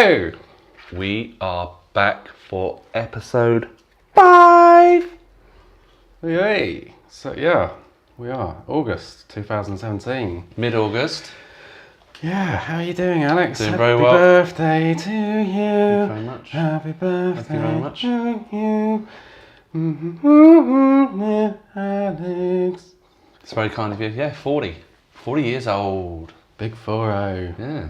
Hello! We are back for episode 5. Yay! So yeah, we are August 2017. Mid-August. Yeah, how are you doing, Alex? Doing very well. Happy birthday to you. Thank you very much. Happy birthday Thank you very much. to you. Alex. It's very kind of you. Yeah, 40. 40 years old. Big 4-0. Yeah.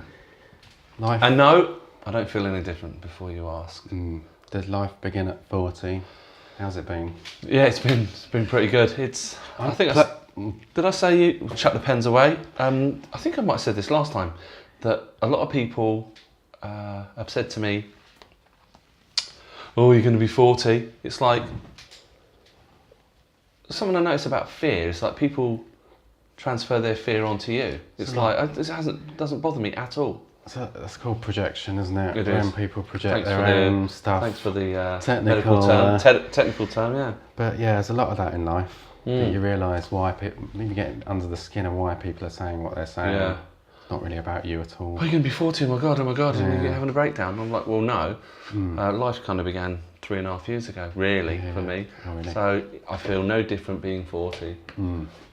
Life. And no, I don't feel any different before you ask. Did life begin at 40? How's it been? Yeah, it's been pretty good. Did I say you chuck the pens away? I think I might have said this last time, that a lot of people have said to me, oh, you're going to be 40. It's like, something I noticed about fear is like people transfer their fear onto you. It's doesn't bother me at all. So that's called projection, isn't it? It when is. people project Thanks their own stuff. Thanks for the technical technical term, yeah. But yeah, there's a lot of that in life. That you realise why people, maybe get under the skin of why people are saying what they're saying. Yeah. It's not really about you at all. Oh, you're going to be 40, oh my God, Yeah. and you're having a breakdown. I'm like, well, no. Life kind of began 3.5 years ago, really, for me. Oh, really? So I feel no different being 40.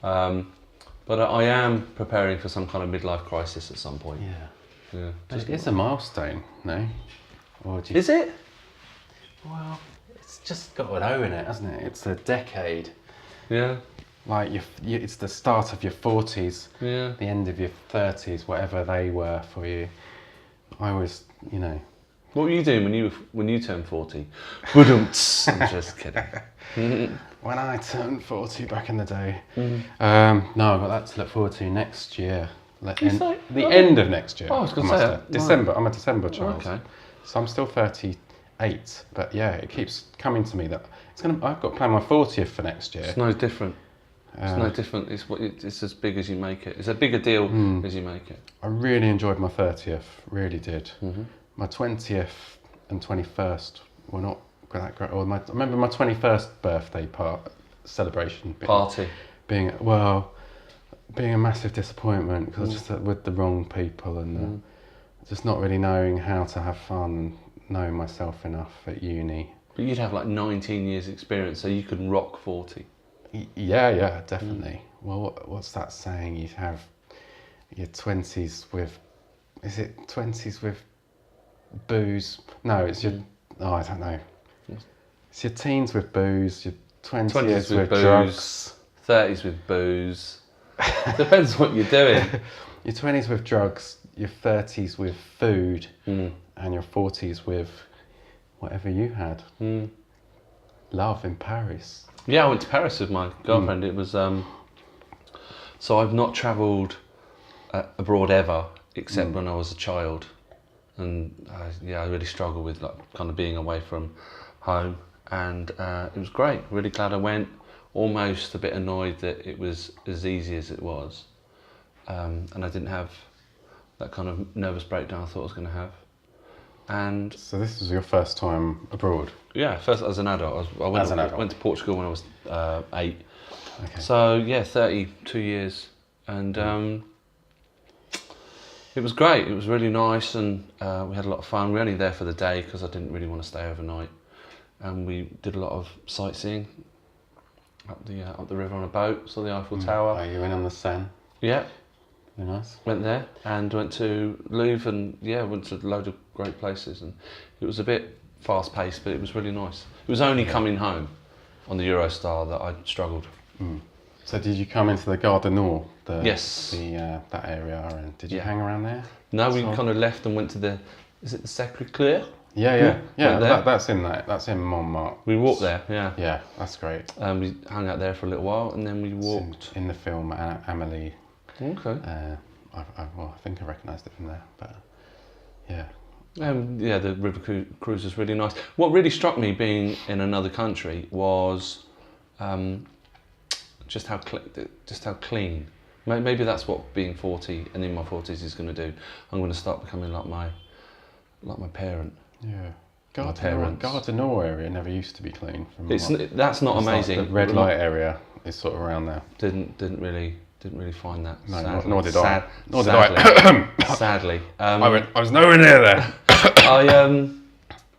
But I am preparing for some kind of midlife crisis at some point. Yeah. Yeah. But it's a milestone, no? Or do you... Is it? Well, it's just got an O in it, hasn't it? It's a decade. Yeah. Like it's the start of your 40s, Yeah. the end of your 30s, whatever they were for you. I always, What were you doing when you turned 40? I'm just kidding. when I turned 40 back in the day. No, I've got that to look forward to next year. End of next year. Oh, I was going to say that. December. I'm a December child. Okay. So I'm still 38, but yeah, it keeps coming to me that I've got to plan my 40th for next year. It's no different. It's no different. It's as big as you make it. It's a bigger deal as you make it. I really enjoyed my 30th, really did. My 20th and 21st were not that great. I remember my 21st birthday celebration being a massive disappointment because I was just with the wrong people and just not really knowing how to have fun and knowing myself enough at uni. But you'd have like 19 years experience, so you could rock 40. Yeah, definitely. Well, what's that saying? You'd have your 20s with... Is it 20s with booze? No, it's your... Oh, I don't know. It's your teens with booze, your 20s with booze, drugs. 30s with booze. Depends what you're doing. Your 20s with drugs, your 30s with food, and your 40s with whatever you had. Love in Paris. Yeah, I went to Paris with my girlfriend. It was so I've not travelled abroad ever, except when I was a child, and I really struggle with kind of being away from home. And it was great. Really glad I went. Almost a bit annoyed that it was as easy as it was, and I didn't have that kind of nervous breakdown I thought I was going to have. And so this was your first time abroad? Yeah, first as an adult. I went to Portugal when I was 8. Okay. So yeah, 32 years, and it was great. It was really nice, and we had a lot of fun. We were only there for the day because I didn't really want to stay overnight, and we did a lot of sightseeing up the river on a boat. Saw the Eiffel Tower. Are you in on the Seine? Yeah. Very nice. Went there and went to Louvre and went to a load of great places, and it was a bit fast paced, but it was really nice. It was only coming home on the Eurostar that I struggled. So did you come into the Gare du Nord? Yes. That area, and did you hang around there? No, we kind of left and went to the Sacré-Cœur? Yeah. That's in Montmartre. We walked there, yeah. Yeah, that's great. We hung out there for a little while, and then we walked. In the film Amélie. Okay. I think I recognised it from there, but yeah. The river cruise was really nice. What really struck me being in another country was just how clean. Maybe that's what being 40 and in my 40s is going to do. I'm going to start becoming like my parent. Yeah. Gare du Nord area never used to be clean. That's not amazing. Like the red light area is sort of around there. Didn't really Didn't really find that. No, sadly. nor did I. Nor did sadly. I. Sadly. I was nowhere near there.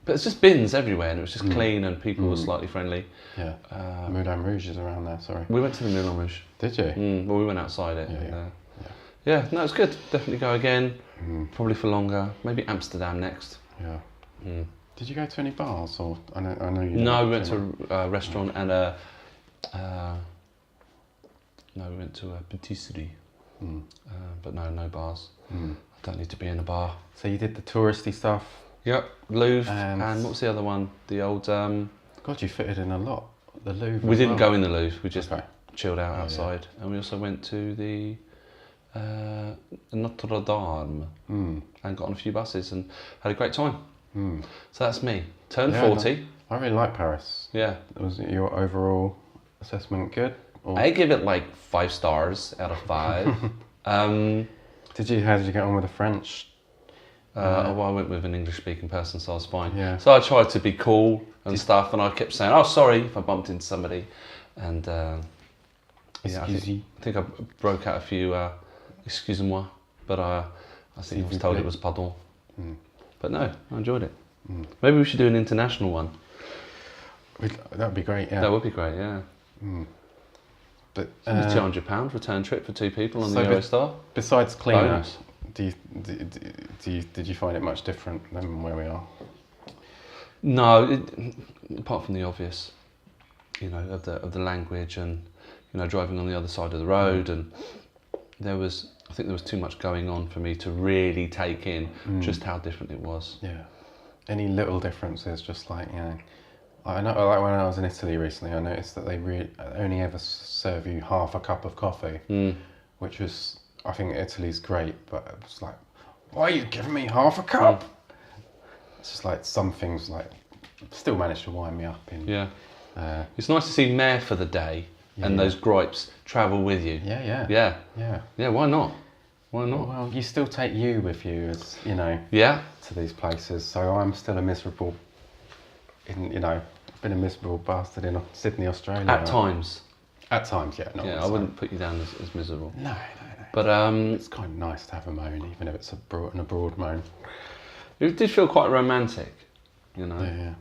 But it's just bins everywhere, and it was just clean, and people were slightly friendly. Yeah. Moulin Rouge is around there. Sorry. We went to the Moulin Rouge. Did you? Well, we went outside it. Yeah. Yeah, no, it's good. Definitely go again. Probably for longer. Maybe Amsterdam next. Yeah. Did you go to any bars, or I know you? No, we went to a restaurant and a. No, we went to a patisserie. But no bars. I don't need to be in a bar. So you did the touristy stuff. Yep, Louvre, And what was the other one? The old. God, you fitted in a lot. The Louvre. We didn't go in the Louvre. We just chilled out outside, and we also went to the Notre Dame and got on a few buses and had a great time. So that's me. Turned 40. No, I really like Paris. Yeah. Was your overall assessment good? Or? I give it like 5 stars out of 5. How did you get on with the French? Well, I went with an English-speaking person, so I was fine. Yeah. So I tried to be cool and stuff, and I kept saying, "Oh, sorry if I bumped into somebody," and I think I broke out a few "excusez-moi," but I think I was told it was "pardon." But no, I enjoyed it. Maybe we should do an international one. That'd be great. Yeah. That would be great. Yeah. But £200 return trip for 2 people on the Eurostar. Besides cleaners, did you find it much different than where we are? No, apart from the obvious, of the language and driving on the other side of the road, and I think there was too much going on for me to really take in just how different it was. Yeah. Any little differences, just like I know, like when I was in Italy recently, I noticed that they only ever serve you half a cup of coffee, which was, I think Italy's great, but it was like, why are you giving me half a cup? It's just like some things like still manage to wind me up. It's nice to see Mayor for the day and those gripes travel with you. Yeah. Why not? Why not? Well, you still take you with you, as to these places. So I'm still a miserable. Been a miserable bastard in Sydney, Australia. At times. At times, yeah. Not I wouldn't put you down as miserable. No. But it's kind of nice to have a moan, even if it's an abroad moan. It did feel quite romantic, Yeah.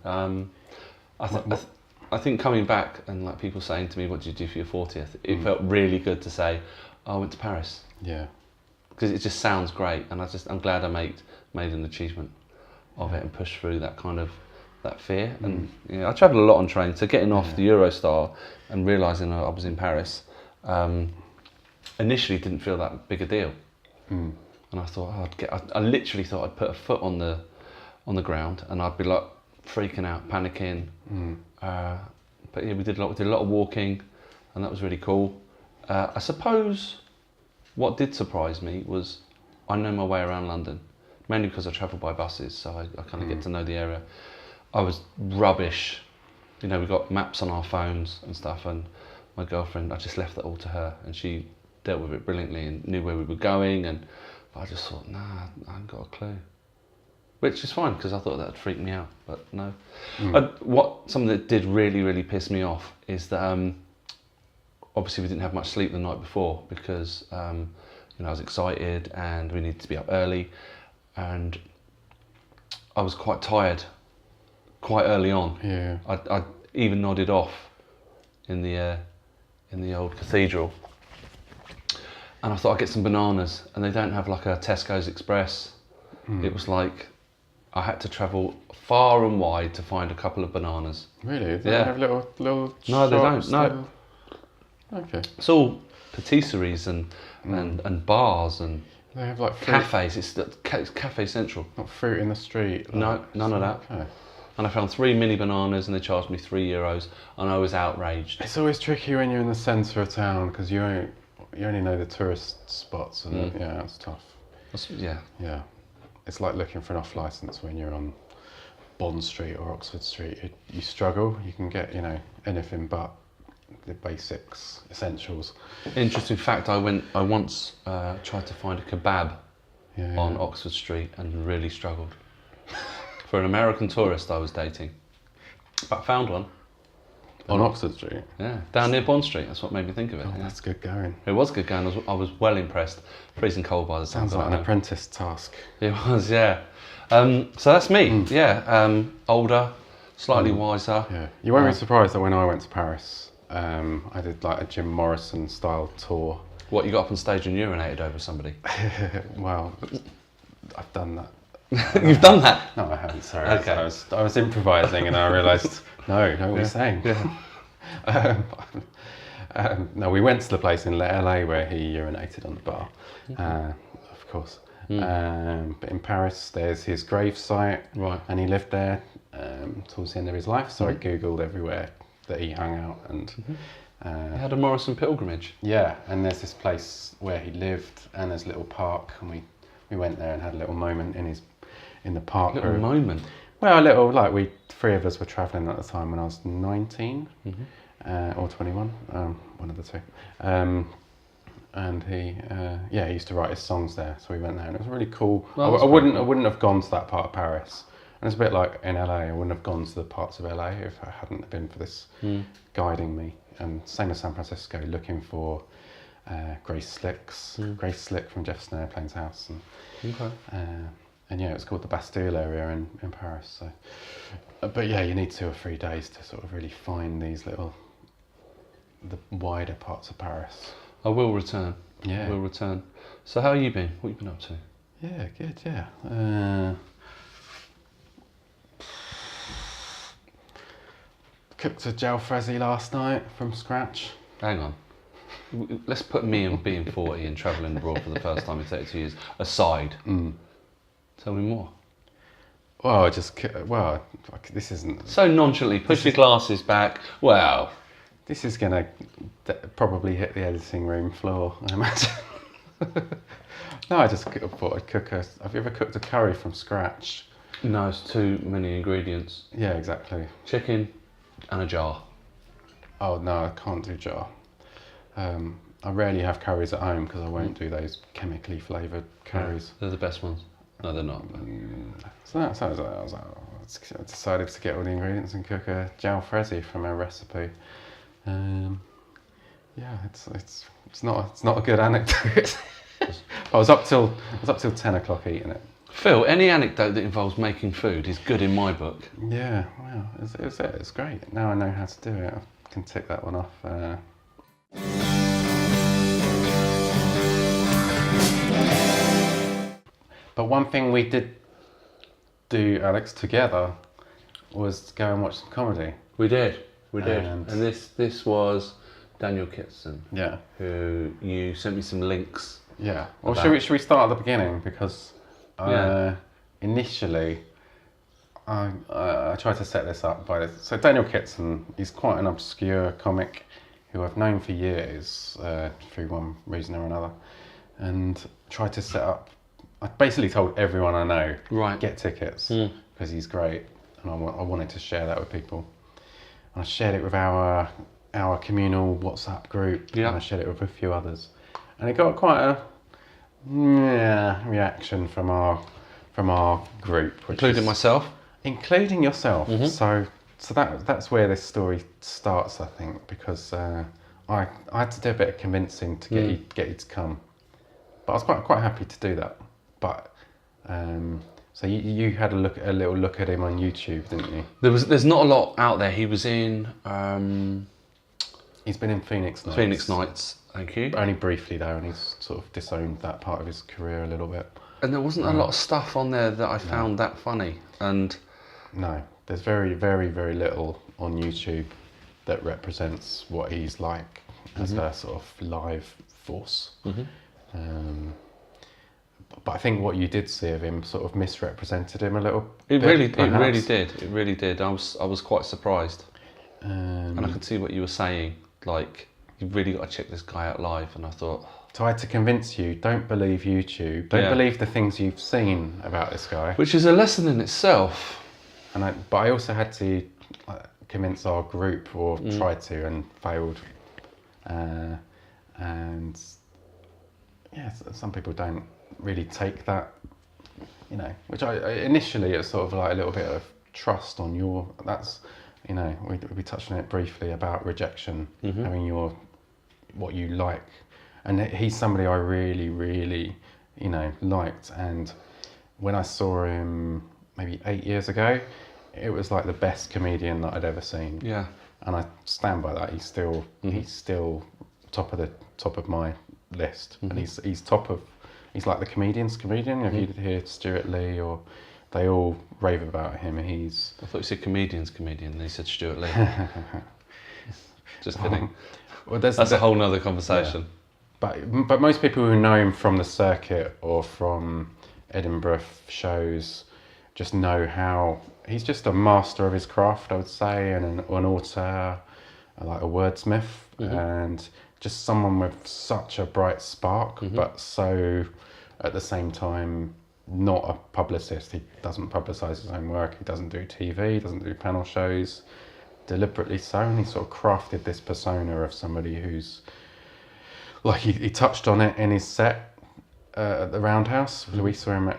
I think coming back and like people saying to me, "What did you do for your 40th?" It felt really good to say, "I went to Paris." Yeah. Because it just sounds great, and I'm glad I made an achievement of it and pushed through that fear. And I travelled a lot on train, so getting off the Eurostar and realising I was in Paris, initially didn't feel that big a deal. And I thought I literally thought I'd put a foot on the ground and I'd be like freaking out, panicking. But yeah, we did a lot of walking, and that was really cool. I suppose what did surprise me was I know my way around London, mainly because I travel by buses, so I kind of get to know the area. I was rubbish. We got maps on our phones and stuff, and my girlfriend, I just left that all to her, and she dealt with it brilliantly and knew where we were going, but I just thought, I haven't got a clue. Which is fine, because I thought that would freak me out, but no. Something that did really, really piss me off is that obviously we didn't have much sleep the night before because I was excited and we needed to be up early, and I was quite tired quite early on. Yeah. I even nodded off in the old cathedral, and I thought I'd get some bananas, and they don't have like a Tesco's Express. It was like I had to travel far and wide to find a couple of bananas. Really? They have little No, they don't. shops No. Okay. It's all patisseries and bars and They have like fruit, cafes. It's Cafe Central. not fruit in the street. No, none of that. Okay. And I found 3 mini bananas and they charged me €3, and I was outraged. It's always tricky when you're in the centre of town because you only know the tourist spots, and it's tough. Yeah. It's like looking for an off licence when you're on Bond Street or Oxford Street. You struggle. You can get anything but the basics, essentials. Interesting fact, I once tried to find a kebab on Oxford Street and really struggled. For an American tourist I was dating. But found one. On Oxford Street? Yeah, down near Bond Street. That's what made me think of it. Oh, yeah. that's good going. It was good going. I was well impressed. Freezing cold by the time. Sounds like an apprentice task. It was, yeah. So that's me. Yeah, older, slightly wiser. Yeah, you won't be surprised that when I went to Paris, I did like a Jim Morrison style tour. What, you got up on stage and urinated over somebody? Well, I've done that. You've done that? No, I haven't. Sorry. Okay. I was improvising, and I realised no, what you're saying. Yeah. No, we went to the place in LA where he urinated on the bar, of course. But in Paris, there's his grave site, Right. and he lived there towards the end of his life. So I googled everywhere that he hung out, and He had a Morrison pilgrimage. yeah, and there's this place where he lived, and there's a little park, and we went there and had a little moment in the park. Little moment. Well, a little, like three of us were travelling at the time when I was 19 or 21, one of the two. And he used to write his songs there, so we went there, and it was really cool. Well, I wouldn't have gone to that part of Paris, and it's a bit like in LA. I wouldn't have gone to the parts of LA if I hadn't been for this guiding me. And same as San Francisco, looking for Grace Slick from Jefferson Airplane's house, and yeah, it's called the Bastille area in Paris. So, but yeah, you need 2 or 3 days to sort of really find the wider parts of Paris. I will return. Yeah. I will return. So how have you been? What have you been up to? Yeah, good, yeah. Cooked a jalfrezi last night from scratch. Hang on. Let's put me and being 40 and travelling abroad for the first time in 32 years aside. Tell me more. Well, this isn't... So nonchalantly, push your glasses back. Well... This is going to probably hit the editing room floor, I imagine. No, I just thought I'd cook Have you ever cooked a curry from scratch? No, it's too many ingredients. Yeah, exactly. Chicken and a jar. Oh, no, I can't do jar. I rarely have curries at home because I won't do those chemically flavoured curries. They're the best ones. No, they're not. So I decided to get all the ingredients and cook a jalfrezi from a recipe. Yeah, it's not a good anecdote. I was up till 10 o'clock eating it. Phil, any anecdote that involves making food is good in my book. Yeah, well, it's great. Now I know how to do it. I can tick that one off. But one thing we did do, Alex, together was go and watch some comedy. We did. And this was Daniel Kitson. Yeah. Who you sent me some links. Yeah. Well, should we start at the beginning? Because initially I tried to set this up so Daniel Kitson, he's quite an obscure comic who I've known for years through one reason or another, and tried to set up. I basically told everyone I know, right, get tickets because he's great, and I wanted to share that with people. And I shared it with our communal WhatsApp group, and I shared it with a few others, and it got quite a reaction from our group, including myself, including yourself. So that's where this story starts, I think, because I had to do a bit of convincing to get you to come, but I was quite happy to do that. But so you had a little look at him on YouTube, didn't you? There's not a lot out there. He was in. He's been in Phoenix Nights. Phoenix Nights, thank you. Only briefly though, and he's sort of disowned that part of his career a little bit. And there wasn't a lot of stuff on there that I found that funny. And no, there's very, very, very little on YouTube that represents what he's like as a sort of live force. But I think what you did see of him sort of misrepresented him a little bit. It really did. I was quite surprised. And I could see what you were saying. Like, you've really got to check this guy out live. And I thought... So I had to convince you, don't believe YouTube. Don't believe the things you've seen about this guy. Which is a lesson in itself. But I also had to convince our group, or tried to, and failed. And yeah, some people don't really take that, which I initially it's sort of like a little bit of trust on your, that's you know, we touched on it briefly about rejection, Mm-hmm. having what you like, and he's somebody I really, really, you know, liked. And when I saw him maybe 8 years ago, it was like the best comedian that I'd ever seen. Yeah. And I stand by that. He's still top of my list, and he's like the comedian's comedian. If you hear Stuart Lee, or they all rave about him. I thought you said comedian's comedian, and he said Stuart Lee. Just kidding. Well, that's a whole nother conversation. Yeah. But most people who know him from the circuit or from Edinburgh shows just know how he's just a master of his craft, I would say, and an author, like a wordsmith, and just someone with such a bright spark, but so at the same time not a publicist. He doesn't publicise his own work, he doesn't do TV, he doesn't do panel shows, deliberately so, and he sort of crafted this persona of somebody who's like, he touched on it in his set at the Roundhouse. We saw him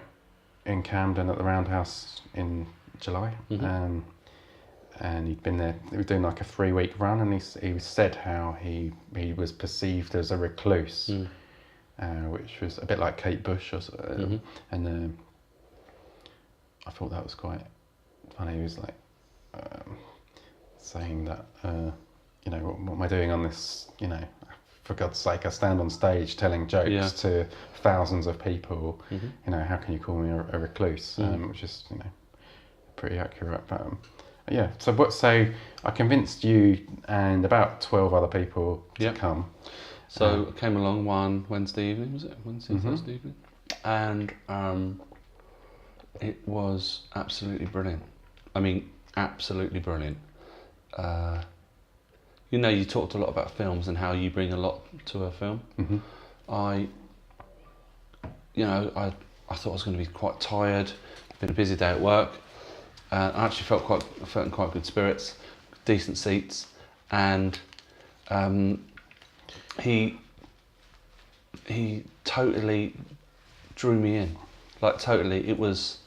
in Camden at the Roundhouse in July, and he'd been there. He was doing like a 3-week run, and he said how he was perceived as a recluse, which was a bit like Kate Bush, and I thought that was quite funny. He was like saying that, you know, what am I doing on this? You know, for God's sake, I stand on stage telling jokes to thousands of people. You know, how can you call me a recluse? Which is, you know, pretty accurate. But yeah, so I convinced you and about 12 other people to come. So I came along one Wednesday evening, was it? Thursday evening, and it was absolutely brilliant. I mean, absolutely brilliant. You know, you talked a lot about films and how you bring a lot to a film. I thought I was going to be quite tired. It's been a busy day at work. I actually felt in quite good spirits, decent seats, and he totally drew me in. Like, totally. It was.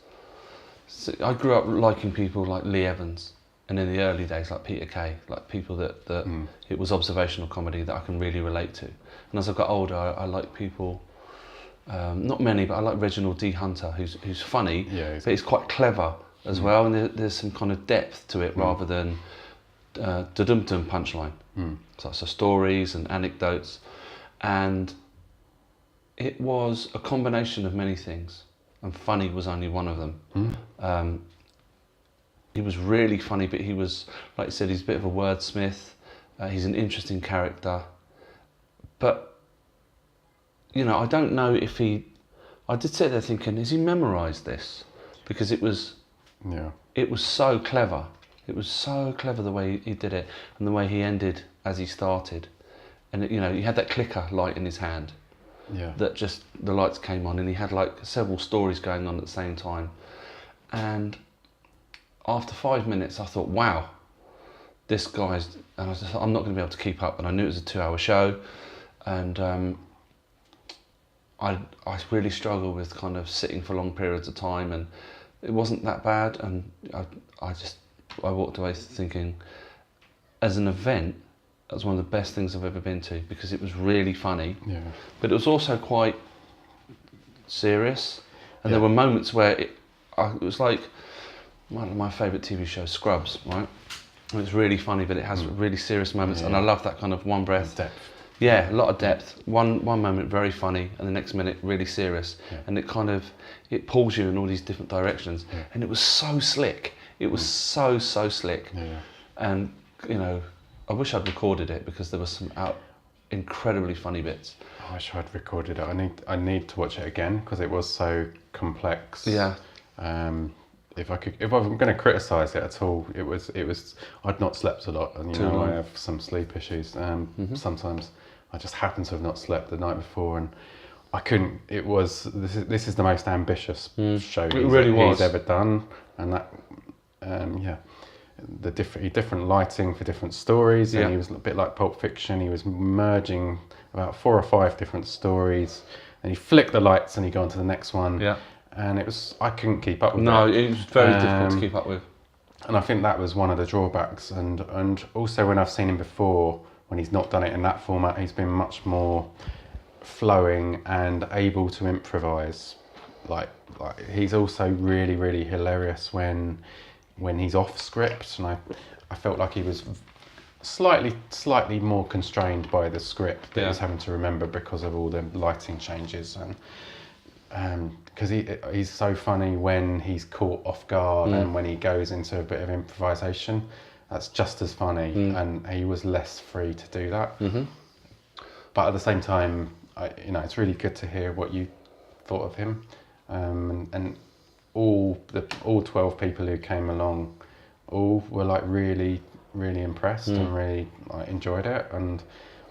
I grew up liking people like Lee Evans, and in the early days like Peter Kay, like people that it was observational comedy that I can really relate to. And as I got older, I like people. Not many, but I like Reginald D. Hunter, who's funny, but he's quite clever as well, and there's some kind of depth to it rather than da-dum-dum punchline. So stories and anecdotes, and it was a combination of many things, and funny was only one of them. He was really funny, but he was, like you said, he's a bit of a wordsmith. He's an interesting character, but you know, I don't know if I did sit there thinking, has he memorised this? Because it was so clever. It was so clever the way he did it, and the way he ended as he started. And you know, he had that clicker light in his hand. That just, the lights came on, and he had like several stories going on at the same time. And after 5 minutes, I thought, wow, this guy's, and I'm not going to be able to keep up. And I knew it was a 2-hour show, and I really struggle with kind of sitting for long periods of time, and it wasn't that bad. And I walked away thinking, as an event, that was one of the best things I've ever been to, because it was really funny, but it was also quite serious, and there were moments where it was like one of my favourite TV shows, Scrubs, right? And it's really funny, but it has really serious moments, and I love that kind of one breath. Depth. Yeah, a lot of depth. One moment very funny, and the next minute really serious, and it kind of, it pulls you in all these different directions, and it was so slick. It was so slick, and you know, I wish I'd recorded it, because there were some incredibly funny bits. I wish I'd recorded it. I need to watch it again, because it was so complex. If I'm going to criticise it at all, it was. I'd not slept a lot, and I have some sleep issues. Sometimes I just happened to have not slept the night before, and I couldn't. This is the most ambitious show he's ever done, and that the different lighting for different stories, and he was a bit like Pulp Fiction. He was merging about 4 or 5 different stories, and he flicked the lights and he go on to the next one. And it was, I couldn't keep up with it. No, it was very difficult to keep up with. And I think that was one of the drawbacks. And also when I've seen him before, when he's not done it in that format, he's been much more flowing and able to improvise. Like he's also really, really hilarious when he's off script, and I felt like he was slightly more constrained by the script that he's having to remember because of all the lighting changes, and because he's so funny when he's caught off guard and when he goes into a bit of improvisation. That's just as funny, and he was less free to do that. But at the same time, it's really good to hear what you thought of him, and all 12 people who came along, all were like really, really impressed and really like enjoyed it. And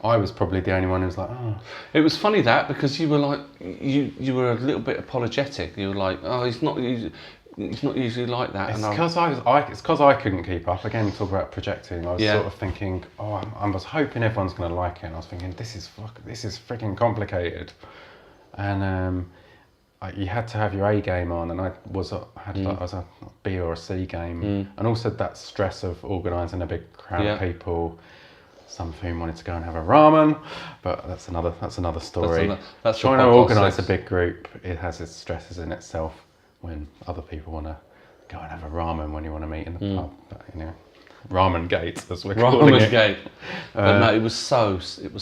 I was probably the only one who was like, oh. It was funny that because you were like, you were a little bit apologetic. You were like, oh, he's not usually like that. It's because I couldn't keep up. Again, talk about projecting. I was sort of thinking, I was hoping everyone's going to like it. And I was thinking, this is freaking complicated. And you had to have your A game on, and I was a B or a C game, and also that stress of organising a big crowd of people. Some of whom wanted to go and have a ramen, but that's another story. That's trying to organise a big group. It has its stresses in itself. When other people want to go and have a ramen when you want to meet in the pub, but, ramen gate as we're calling it. Ramen gate. But no, it was so slick.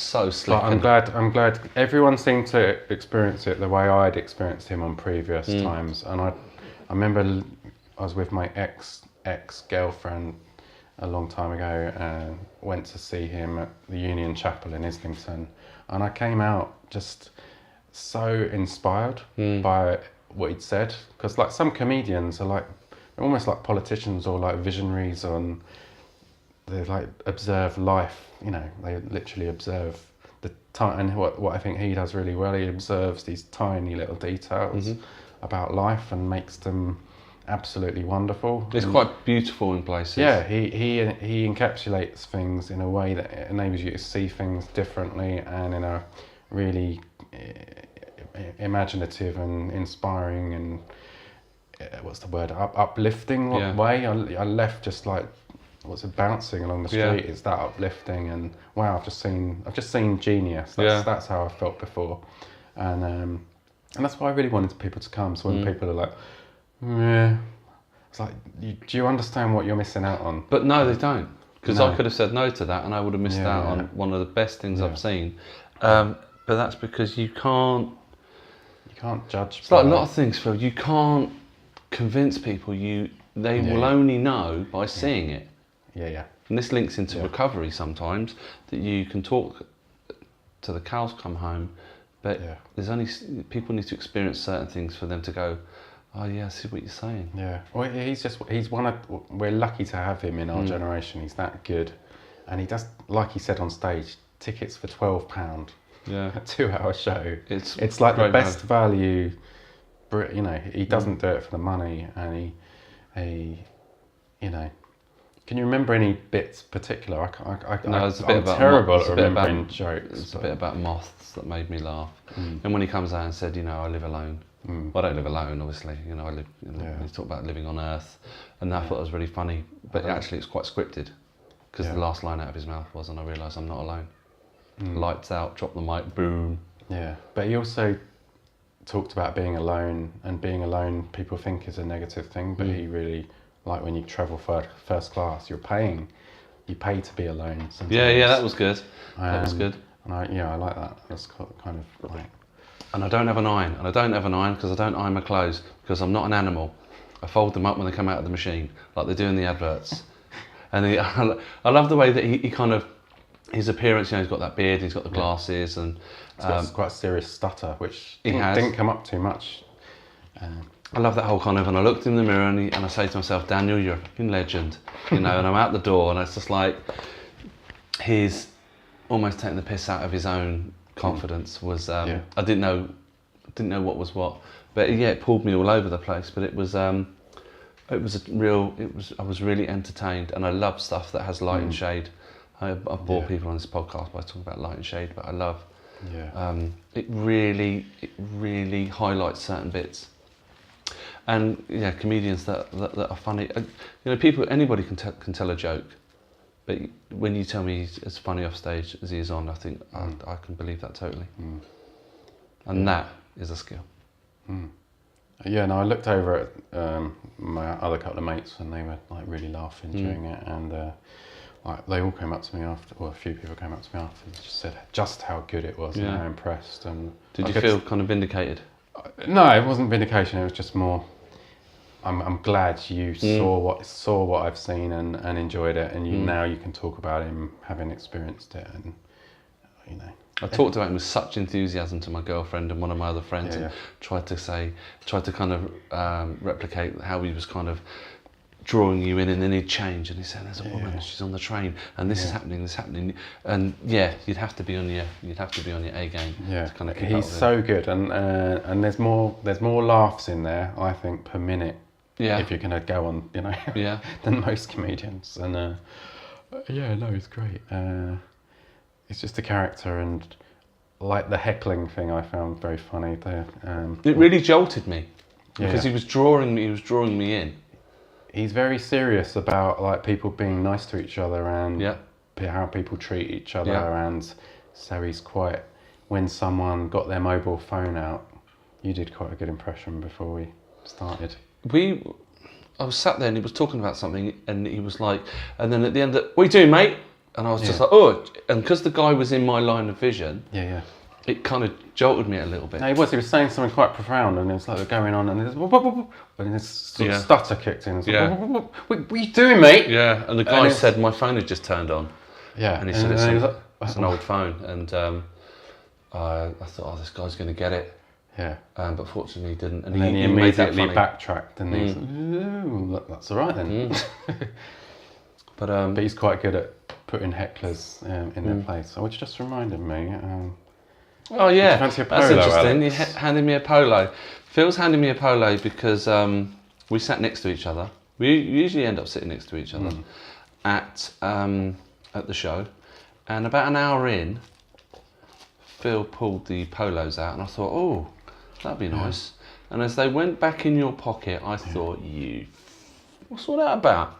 But I'm glad everyone seemed to experience it the way I'd experienced him on previous times. And I remember I was with my ex-girlfriend a long time ago and went to see him at the Union Chapel in Islington, and I came out just so inspired by what he'd said, because like some comedians are like almost like politicians or like visionaries they like observe life, they literally observe the time, and what I think he does really well, he observes these tiny little details about life and makes them absolutely wonderful. It's quite beautiful in places. Yeah, he encapsulates things in a way that enables you to see things differently and in a really imaginative and inspiring and uplifting way. I left just like bouncing along the street. It's that uplifting, and wow, I've just seen genius. That's how I felt before, and that's why I really wanted people to come. So when people are like, yeah, it's like, do you understand what you're missing out on? But no, they don't, because I could have said no to that and I would have missed out on one of the best things I've seen. But that's because you can't judge. It's like a lot of things, Phil. You can't convince people. They will only know by seeing it. Yeah. And this links into recovery sometimes, that you can talk to the cows come home, but there's only people need to experience certain things for them to go, oh yeah, I see what you're saying. Yeah. Well, he's one of, we're lucky to have him in our generation. He's that good, and he does, like he said on stage, tickets for £12. Yeah. A 2-hour show. It's like the best value. He doesn't do it for the money, and he Can you remember any bits particular? I'm terrible at remembering jokes. It's a bit about moths that made me laugh. And when he comes out and said, I live alone. Well, I don't live alone, obviously. I live. He talked about living on Earth, and I thought that was really funny. But actually, it's quite scripted, because the last line out of his mouth was, "And I realise I'm not alone." Lights out, drop the mic, boom. Yeah, but he also talked about being alone, and being alone people think is a negative thing, but he really, like when you travel first class, you pay to be alone sometimes. Yeah, that was good. That was good. And I like that. That's kind of like... And I don't have an iron, because I don't iron my clothes, because I'm not an animal. I fold them up when they come out of the machine, like they do in the adverts. And I love the way that he kind of, his appearance, he's got that beard, he's got the glasses, and he's got quite a serious stutter, which didn't come up too much. I love that whole kind of, and I looked in the mirror and I say to myself, Daniel, you're a fucking legend, and I'm out the door, and it's just like, he's almost taking the piss out of his own confidence. I didn't know what was what, but it pulled me all over the place. But I was really entertained, and I love stuff that has light and shade. I bore people on this podcast by talking about light and shade, but I love. It really highlights certain bits. And yeah, comedians that are funny. Anybody can tell a joke, but when you tell me he's as funny off stage as he is on, I think I can believe that totally. And that is a skill. Yeah, no, I looked over at my other couple of mates and they were like really laughing during it, and like they all came up to me after, well, a few people came up to me after and just said just how good it was and how impressed. And did you feel kind of vindicated? No, it wasn't vindication. It was just more. I'm glad you saw what I've seen and enjoyed it, and now you can talk about him having experienced it, and you know. I talked about him with such enthusiasm to my girlfriend and one of my other friends, and tried to kind of replicate how he was kind of drawing you in, and then he'd change and he'd say, "There's a woman, she's on the train, and this is happening," and you'd have to be on your A game. Yeah, to kind of keep he's up with so good, and there's more laughs in there, I think, per minute. Yeah. If you're gonna go on, than most comedians, and it's great. It's just a character, and like the heckling thing, I found very funny. It really jolted me because he was drawing me in. He's very serious about like people being nice to each other and how people treat each other, and so he's quite. When someone got their mobile phone out, you did quite a good impression before we started. I was sat there and he was talking about something, and he was like, and then at the end, "What are you doing, mate?" And I was just like, "Oh," and because the guy was in my line of vision, it kind of jolted me a little bit. No, he was saying something quite profound, and it was like going on, and this sort of stutter kicked in. What are you doing, mate? Yeah, and the guy said my phone had just turned on. Yeah, and he said it's an old phone, and I thought, "Oh, this guy's going to get it." Yeah, but fortunately he didn't, and then he immediately backtracked, and he said, "Ooh, that's all right then." But he's quite good at putting hecklers in their place, which just reminded me. Oh yeah, that's interesting. You handed me a polo. Phil's handed me a polo because we sat next to each other. We usually end up sitting next to each other at the show, and about an hour in, Phil pulled the polos out, and I thought, "Oh, that'd be nice." And as they went back in your pocket, I thought, what's all that about?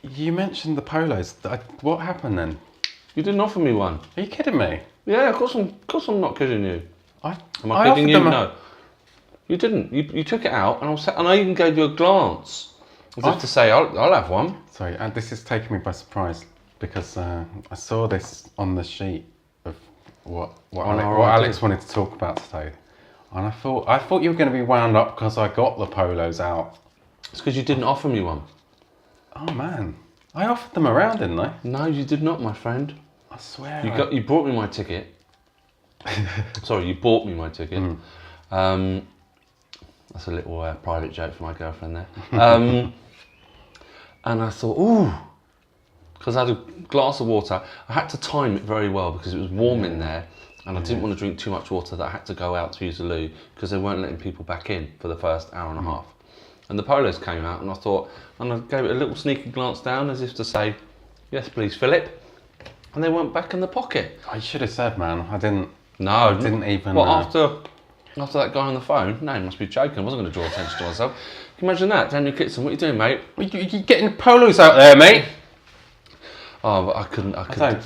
You mentioned the polos. What happened then? You didn't offer me one. Are you kidding me? Yeah, of course I'm not kidding you. Am I I kidding you? offered them No. You didn't. You took it out, and I even gave you a glance, as if to say, I'll have one. Sorry, and this is taking me by surprise, because I saw this on the sheet of what Alex wanted to talk about today, and I thought you were going to be wound up because I got the polos out. It's because you didn't offer me one. Oh man, I offered them around, didn't I? No, you did not, my friend. I swear. You brought me my ticket. Sorry, you bought me my ticket. That's a little private joke for my girlfriend there. And I thought, ooh, because I had a glass of water. I had to time it very well because it was warm in there, and I didn't want to drink too much water that I had to go out to use the loo because they weren't letting people back in for the first hour and a half. And the polos came out, and I thought, and I gave it a little sneaky glance down as if to say, "Yes, please, Philip." And they went back in the pocket. I should have said, man. I didn't. No, I didn't even. Well, after that guy on the phone, no, he must be joking. I wasn't going to draw attention to myself. Can you imagine that, Daniel Kitson? What are you doing, mate? You getting polos out there, mate? Oh, but I couldn't. I don't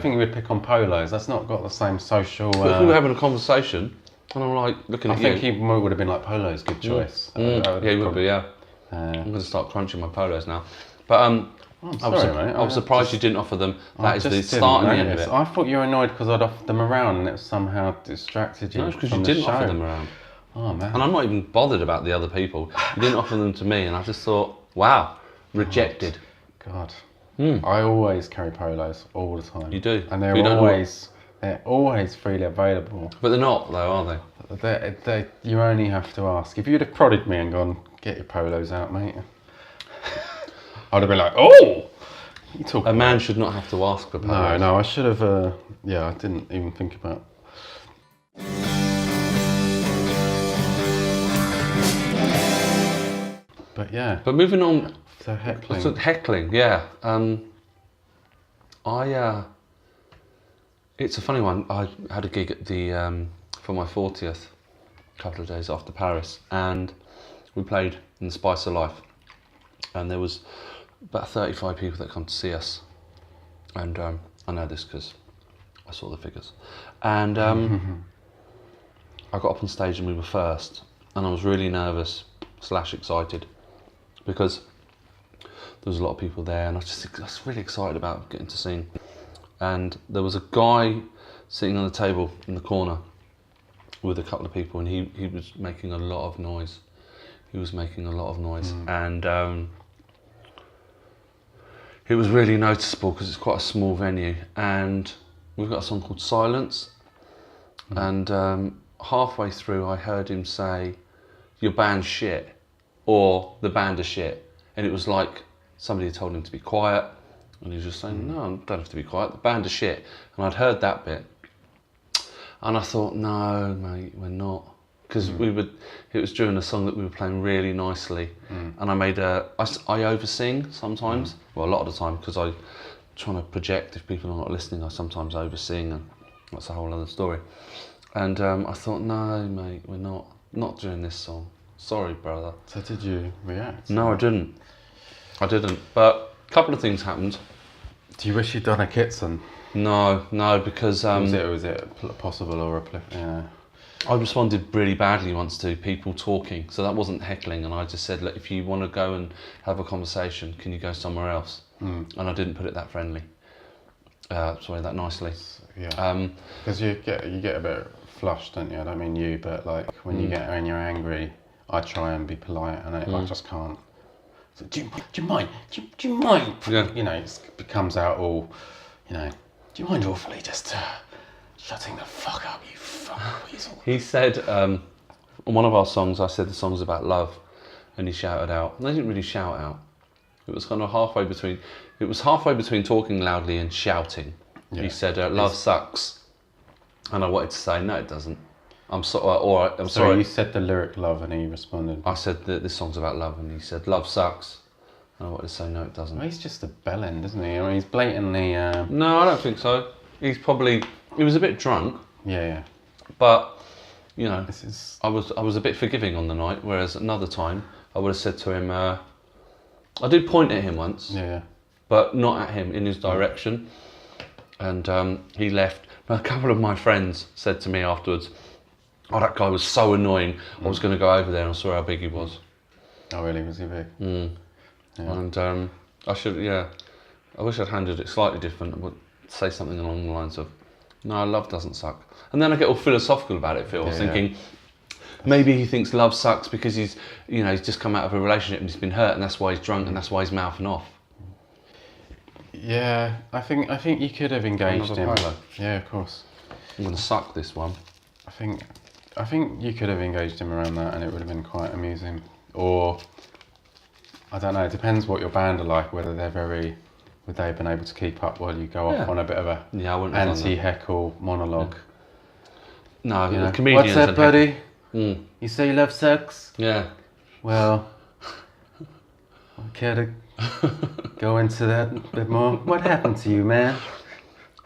think you would pick on polos. That's not got the same social. But if we were having a conversation, and I'm like looking at you. I think he would have been like, "Polos, good choice." Yeah, he would be. Yeah. I'm going to start crunching my polos now. But I was surprised you didn't offer them. That is the start and the end of it. I thought you were annoyed because I'd offered them around and it somehow distracted you. No, it's because you didn't offer them around. Oh man. And I'm not even bothered about the other people. You didn't offer them to me, and I just thought, wow, rejected. God. I always carry polos all the time. You do? And they're always freely available. But they're not, though, are they? You only have to ask. If you'd have prodded me and gone, "Get your polos out, mate," I'd have been like, "Oh!" A man should not have to ask for polos. No, I should have. I didn't even think about. But yeah. But moving on. So heckling. Yeah. It's a funny one. I had a gig at the for my 40th, a couple of days after Paris, and we played in the Spice of Life, and there was about 35 people that come to see us, and I know this because I saw the figures, and I got up on stage and we were first, and I was really nervous / excited because there was a lot of people there, and I was really excited about getting to sing. And there was a guy sitting on the table in the corner with a couple of people, and he was making a lot of noise. And it was really noticeable because it's quite a small venue, and we've got a song called Silence, and halfway through I heard him say, "Your band's shit," or "The band is shit," and it was like somebody had told him to be quiet, and he was just saying, "No, I don't have to be quiet, the band is shit." And I'd heard that bit, and I thought, no mate, we're not, because it was during a song that we were playing really nicely, and I oversing sometimes, well, a lot of the time, because I'm trying to project. If people are not listening, I sometimes oversing, and that's a whole other story. And I thought, no mate, we're not doing this song, sorry brother. So did you react? No, I didn't, but a couple of things happened. Do you wish you'd done a Kitson? No, because was it possible or yeah? I responded really badly once to people talking, so that wasn't heckling, and I just said, look, if you want to go and have a conversation, can you go somewhere else? And I didn't put it that friendly. That nicely. Yeah. Because you get a bit flushed, don't you? I don't mean you, but like when you're angry, I try and be polite, and I just can't. So, do you mind? Do you mind? Yeah. You know, it becomes out all, you know, do you mind awfully just shutting the fuck up, you fuck weasel? He said, on one of our songs, I said the song's about love, and he shouted out. And I didn't really shout out. It was kind of halfway between talking loudly and shouting. Yeah. He said, love sucks. And I wanted to say, no, it doesn't. I'm sorry. You said the lyric love, and he responded. I said that this song's about love, and he said, love sucks. And I wanted to say, no, it doesn't. Well, he's just a bellend, isn't he? I mean, he's blatantly... No, I don't think so. He was a bit drunk. Yeah. But, you know, I was a bit forgiving on the night, whereas another time, I would have said to him, I did point at him once. Yeah. But not at him, in his direction. And he left. A couple of my friends said to me afterwards, oh, that guy was so annoying. I was going to go over there and I saw how big he was. Oh, really? Was he big? Yeah. And I wish I'd handled it slightly different. I would say something along the lines of, no, love doesn't suck. And then I get all philosophical about it, Phil. I was thinking, maybe he thinks love sucks because he's just come out of a relationship and he's been hurt, and that's why he's drunk and that's why he's mouthing off. Yeah, I think you could have engaged him. Yeah, of course. I'm going to suck this one. I think you could have engaged him around that, and it would have been quite amusing. Or I don't know. It depends what your band are like. Whether would they have been able to keep up while you go off on a bit of a anti-heckle monologue? No, you know, comedians. What's up, buddy? You say love sucks? Yeah. Well, I care to go into that a bit more. What happened to you, man?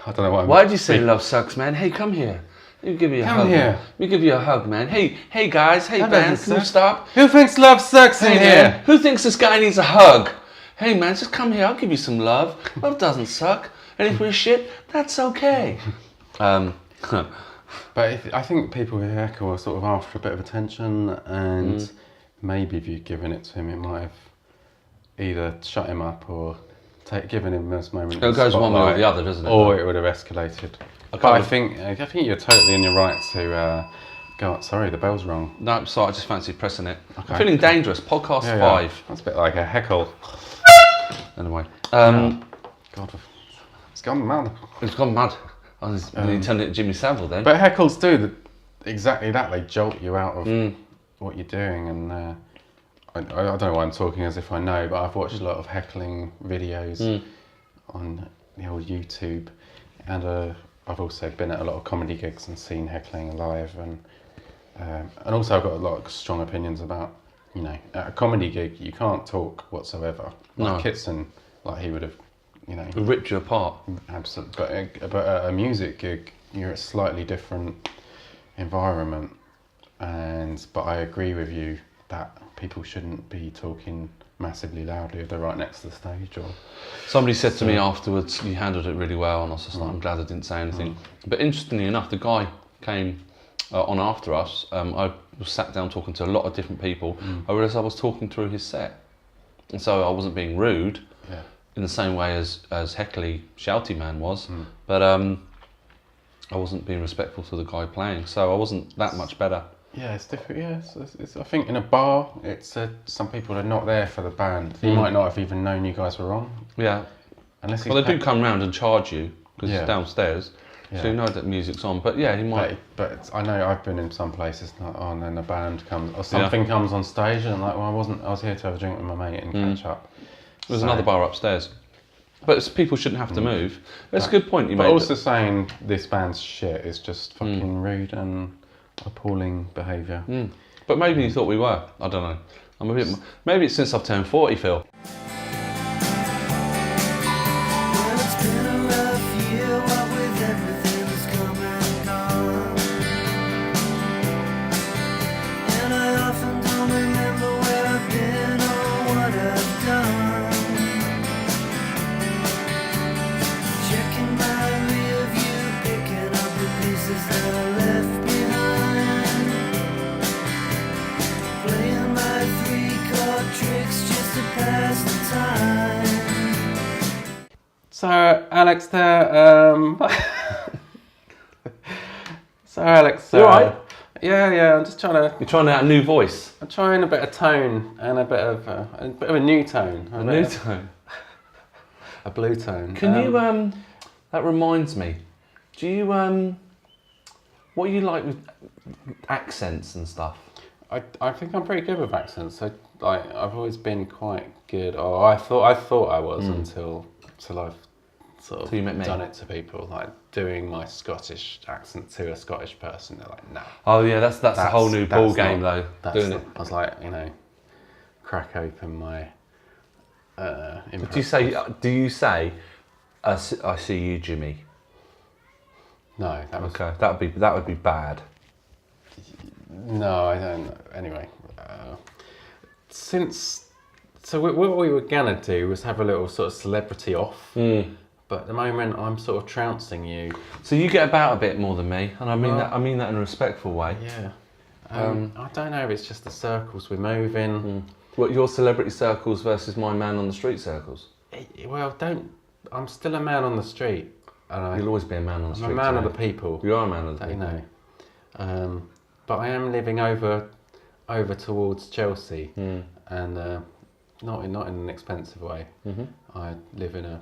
I don't know why did you say love sucks, man? Hey, come here. Let me give you a hug. Come here. Let me give you a hug, man. Hey guys. Hey, man. Can you stop? Who thinks love sucks in here? Man. Who thinks this guy needs a hug? Hey, man, just come here. I'll give you some love. Love doesn't suck. And if we're shit, that's okay. But I think people who heckle are sort of after a bit of attention, and maybe if you'd given it to him, it might have either shut him up or given him this moment. It goes one way or the other, doesn't it? Or it would have escalated. But I think you're totally in your right to go. Sorry, the bell's wrong. No, sorry, I just fancied pressing it. Okay. I'm feeling dangerous. Podcast 5. Yeah. That's a bit like a heckle. Anyway, God, it's gone mad. It's gone mad. I was turning it to Jimmy Savile then. But heckles do exactly that. They jolt you out of what you're doing, and I don't know why I'm talking as if I know, but I've watched a lot of heckling videos on the old YouTube, and I've also been at a lot of comedy gigs and seen heckling live, and also I've got a lot of strong opinions about, at a comedy gig you can't talk whatsoever. Like Kitson, like he would have, ripped you apart. Absolutely, but at a music gig you're a slightly different environment, but I agree with you that people shouldn't be talking massively loudly if they're right next to the stage. Or somebody said to me afterwards, you handled it really well, and I was just like, I'm glad I didn't say anything. But interestingly enough, the guy came on after us. I was sat down talking to a lot of different people. I realised I was talking through his set, and so I wasn't being rude in the same way as Heckly Shouty Man was, but I wasn't being respectful to the guy playing, so I wasn't that much better. Yeah, it's different. Yeah, it's, I think in a bar, it's some people are not there for the band. They might not have even known you guys were on. Yeah. Unless they do come round and charge you because it's downstairs, so you know that music's on. But yeah, he might. But I know I've been in some places, and then the band comes or something comes on stage, and like, well, I was here to have a drink with my mate and catch up. There's another bar upstairs. But people shouldn't have to move. That's a good point you made. But also saying this band's shit is just fucking rude and appalling behaviour. But maybe you thought we were. I don't know. I'm a bit. Maybe it's since I've turned 40, Phil. So Alex there, so Alex, you alright? Yeah, I'm just trying to... You're trying out a new voice? I'm trying a bit of tone and a bit of a new tone. A new tone? A blue tone. Can you, that reminds me, do you, what do you like with accents and stuff? I think I'm pretty good with accents. I've always been quite good, or I thought I was until I've sort of done it to people, like doing my Scottish accent to a Scottish person. They're like, nah. Oh yeah, that's a whole new ball game though. Doing it. I was like, crack open my. Do you say, I see you, Jimmy? No, that was okay. That would be bad. No, I don't. Anyway, what we were gonna do was have a little sort of celebrity off. But at the moment, I'm sort of trouncing you. So you get about a bit more than me, and I mean that in a respectful way. Yeah. I don't know if it's just the circles we move in. What, your celebrity circles versus my man on the street circles? Well, I'm still a man on the street. You'll always be a man on the street. I'm a man of the people. You are a man of the people. You know. But I am living over towards Chelsea, and not in an expensive way. I live in a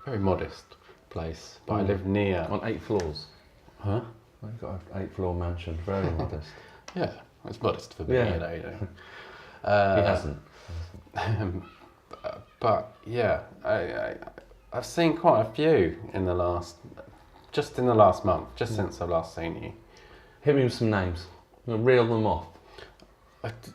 very modest place, but I live near... On 8 floors? Huh? I've got an 8-floor mansion, very modest. Yeah, it's modest for me, you know. He hasn't. But yeah, I've seen quite a few in the last month, since I've last seen you. Hit me with some names. I'll reel them off.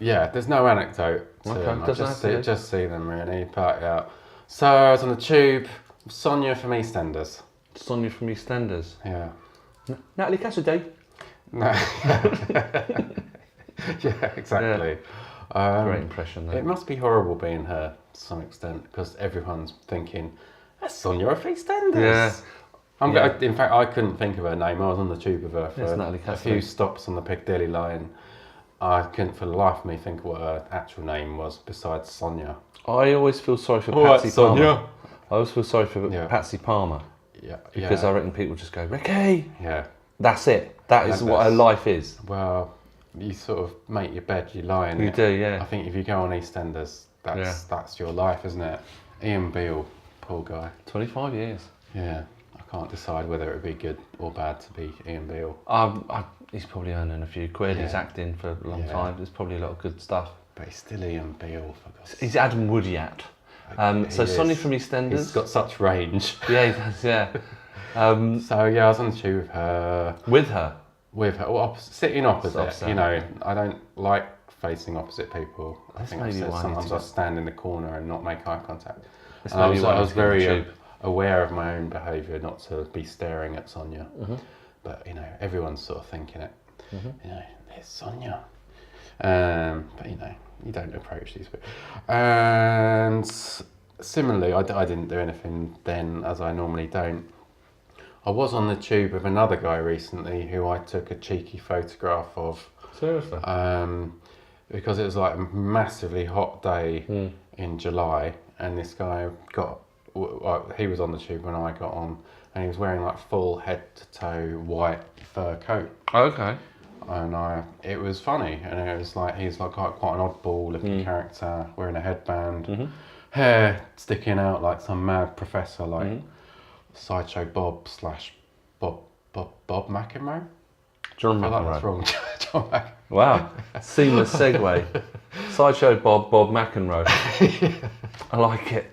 Yeah, there's no anecdote to them. I just see them really. But yeah. So I was on the tube. Sonia from EastEnders. Sonia from EastEnders. Yeah. Natalie Cassidy. No. Yeah, exactly. Yeah. Great impression there. It must be horrible being her to some extent because everyone's thinking, that's Sonia from EastEnders. Yeah. In fact, I couldn't think of her name. I was on the tube with her for a few stops on the Piccadilly line. I couldn't for the life of me think what her actual name was besides Sonia. I always feel sorry for Patsy Palmer. Sonia. I always feel sorry for Patsy Palmer. Yeah. Because I reckon people just go, Ricky! Yeah. That's it. That is what her life is. Well, you sort of make your bed, you lie in it. You do, yeah. I think if you go on EastEnders, that's your life, isn't it? Ian Beale, poor guy. 25 years. Yeah. I can't decide whether it would be good or bad to be Ian Beale. He's probably earning a few quid. He's acting for a long time. There's probably a lot of good stuff. But he's still Ian Beale, for God's sake. He's Adam Woodyat. So Sonia from EastEnders. He's got such range. Yeah, he does, yeah. So yeah, I was on the tube with her. With her? With her. Well, sitting opposite. You know, I don't like facing opposite people. I think I've said sometimes I stand in the corner and not make eye contact. And I was very aware of my own behaviour not to be staring at Sonia. But, you know, everyone's sort of thinking it. You know, there's Sonia. But you don't approach these people. And similarly, I didn't do anything then, as I normally don't. I was on the tube with another guy recently who I took a cheeky photograph of. Seriously? Because it was like a massively hot day in July, and this guy he was on the tube when I got on, and he was wearing like full head to toe white fur coat. Okay. And it was funny, and it was like he's like quite an oddball looking character, wearing a headband, hair sticking out like some mad professor, like Sideshow Bob / Bob McEnroe. John I feel like McEnroe. that's wrong. John McEnroe. Wow, seamless segue. Sideshow Bob McEnroe. I like it.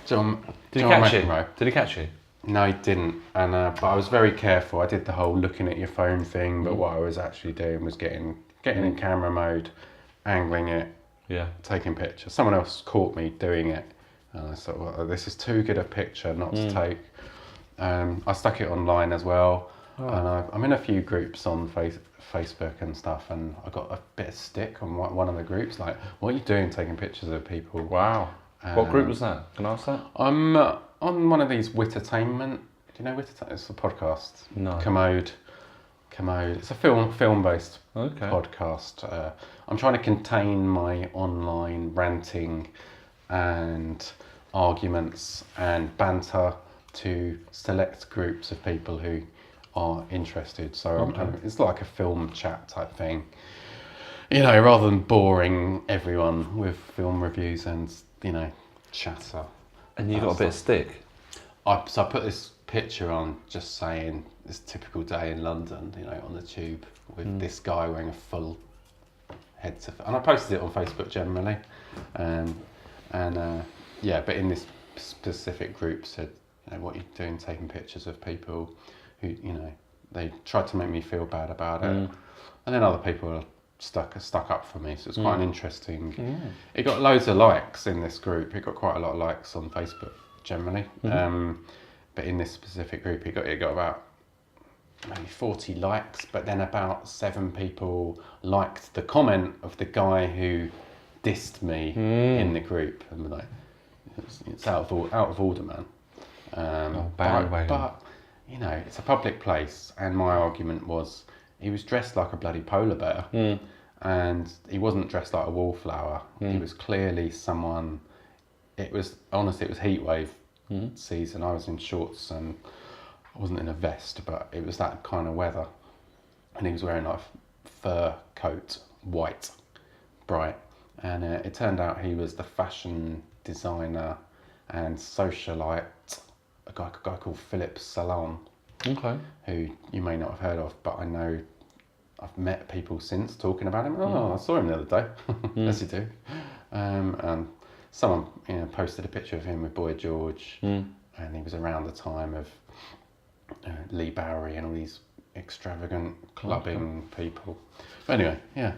Did he catch you? Did he catch you? No, he didn't. And but I was very careful. I did the whole looking at your phone thing, but what I was actually doing was getting in camera mode, angling it, taking pictures. Someone else caught me doing it, and I thought, well, this is too good a picture not to take. I stuck it online as well, and I'm in a few groups on Facebook and stuff, and I got a bit of stick on one of the groups, like, what are you doing taking pictures of people? Wow. What group was that? Can I ask that? I'm on one of these Wittertainment. Do you know Wittertainment? It's a podcast. No. Commode. It's a film-based podcast. I'm trying to contain my online ranting and arguments and banter to select groups of people who are interested. So it's like a film chat type thing. Rather than boring everyone with film reviews and chatter. And you got a bit of stick. So I put this picture on, just saying this typical day in London, on the tube with this guy wearing a full head to, and I posted it on Facebook generally, but in this specific group said, what are you doing taking pictures of people who, they tried to make me feel bad about it, and then other people stuck up for me, so it's quite an interesting. It got loads of likes in this group. It got quite a lot of likes on Facebook generally, but in this specific group, it got about maybe 40 likes. But then about 7 people liked the comment of the guy who dissed me in the group, and were like, it's out of order, man. But it's a public place, and my argument was, he was dressed like a bloody polar bear, and he wasn't dressed like a wallflower. He was clearly someone. It was heat wave season. I was in shorts and I wasn't in a vest, but it was that kind of weather, and he was wearing like a fur coat, white, bright, and it turned out he was the fashion designer and socialite, a guy called Philip Salon. Okay. Who you may not have heard of, but I know I've met people since talking about him. I saw him the other day, as you do. And someone posted a picture of him with Boy George, and he was around the time of Lee Bowery and all these extravagant clubbing people. But anyway, yeah.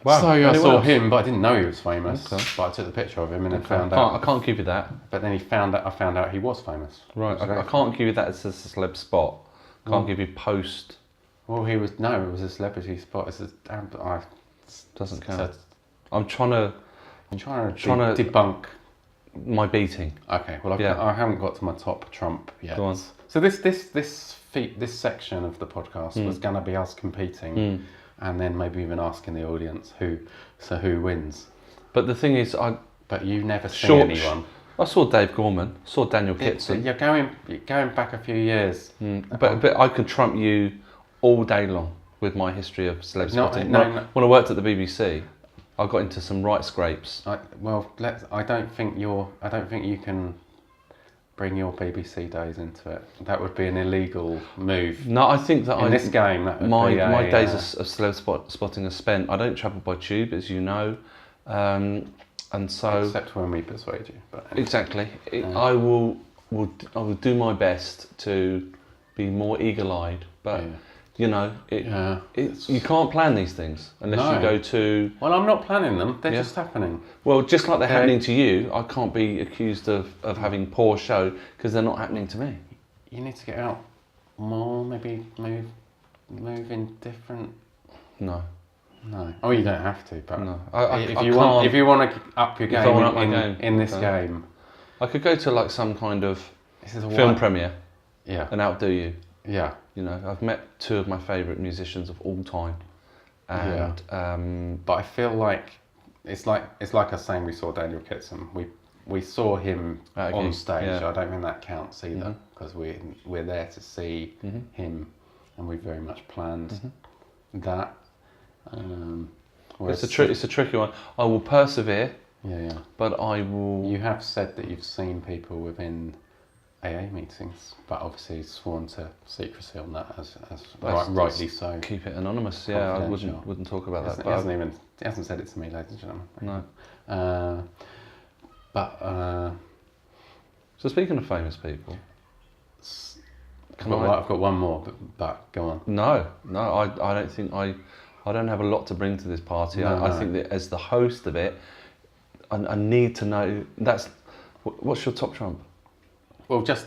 Wow. So I saw him, but I didn't know he was famous. Okay. But I took the picture of him and then found out. I can't give you that. But then I found out he was famous. Right. I can't give you that as a celeb spot. Can't give you post. Well, it was a celebrity spot. Doesn't count. I'm trying to debunk my beating. Okay. Well, I haven't got to my top trump yet. Go on. So this section of the podcast was going to be us competing. And then maybe even asking the audience who wins. But the thing is, But you never see anyone. I saw Dave Gorman, saw Daniel Kitson. You're going back a few years. But I could trump you all day long with my history of celeb spotting. When I worked at the BBC, I got into some right scrapes. I don't think you can bring your BBC days into it. That would be an illegal move. No, I think that in this game, that would my be days of celeb spotting are spent. I don't travel by tube, as you know, and so except when we persuade you. But anyway. Exactly, I will do my best to be more eagle-eyed, but. You can't plan these things unless you go to... Well, I'm not planning them. They're just happening. Well, just like they're happening to you, I can't be accused of having poor show because they're not happening to me. You need to get out more, maybe move in different... No. No. Oh, you don't have to, but No. if you want to up your game in this game, I could go to like some kind of film film premiere, yeah, and outdo you. yeah, You know, I've met two of my favourite musicians of all time, and but I feel like it's like us saying we saw Daniel Kitson. We saw him on stage. Yeah. I don't think that counts either because we're there to see him, and we very much planned that. It's a tricky one. I will persevere. Yeah. But I will. You have said that you've seen people within AA meetings, but obviously sworn to secrecy on that, as rightly so. Keep it anonymous. Yeah, I wouldn't talk about that. He hasn't said it to me, ladies and gentlemen. No. So speaking of famous people, I've got one more, but go on. No, I don't think I don't have a lot to bring to this party. I think that as the host of it, I need to know. What's your top trump? Well, just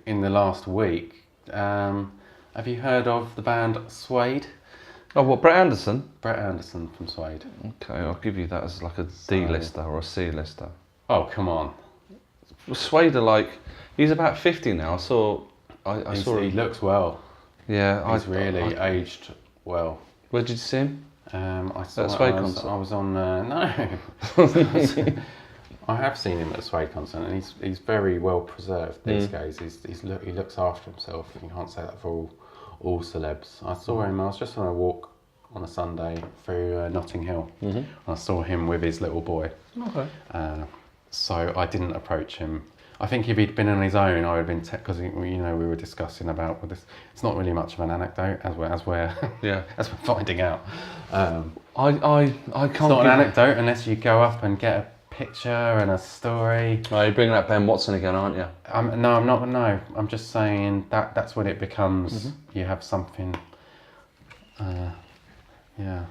in the last week, have you heard of the band Suede? Oh, what, Brett Anderson? Brett Anderson from Suede. Okay, I'll give you that as like a D-lister or a C-lister. Oh, come on. Suede are he's about 50 now. I saw He looks well. Yeah, he's really aged well. Where did you see him? I saw at a Suede concert. I was on no. I have seen him at a Suede concert, and he's very well preserved these days. He looks after himself. You can't say that for all celebs. I saw him. I was just on a walk on a Sunday through Notting Hill. And I saw him with his little boy. Okay. So I didn't approach him. I think if he'd been on his own, I would have been because we were discussing about this. It's not really much of an anecdote as we're as we're finding out. I can't. It's not an anecdote unless you go up and get a picture and a story. Oh, you're bringing up Ben Watson again, aren't you? No, I'm not. No, I'm just saying that's when it becomes you have something. Yeah,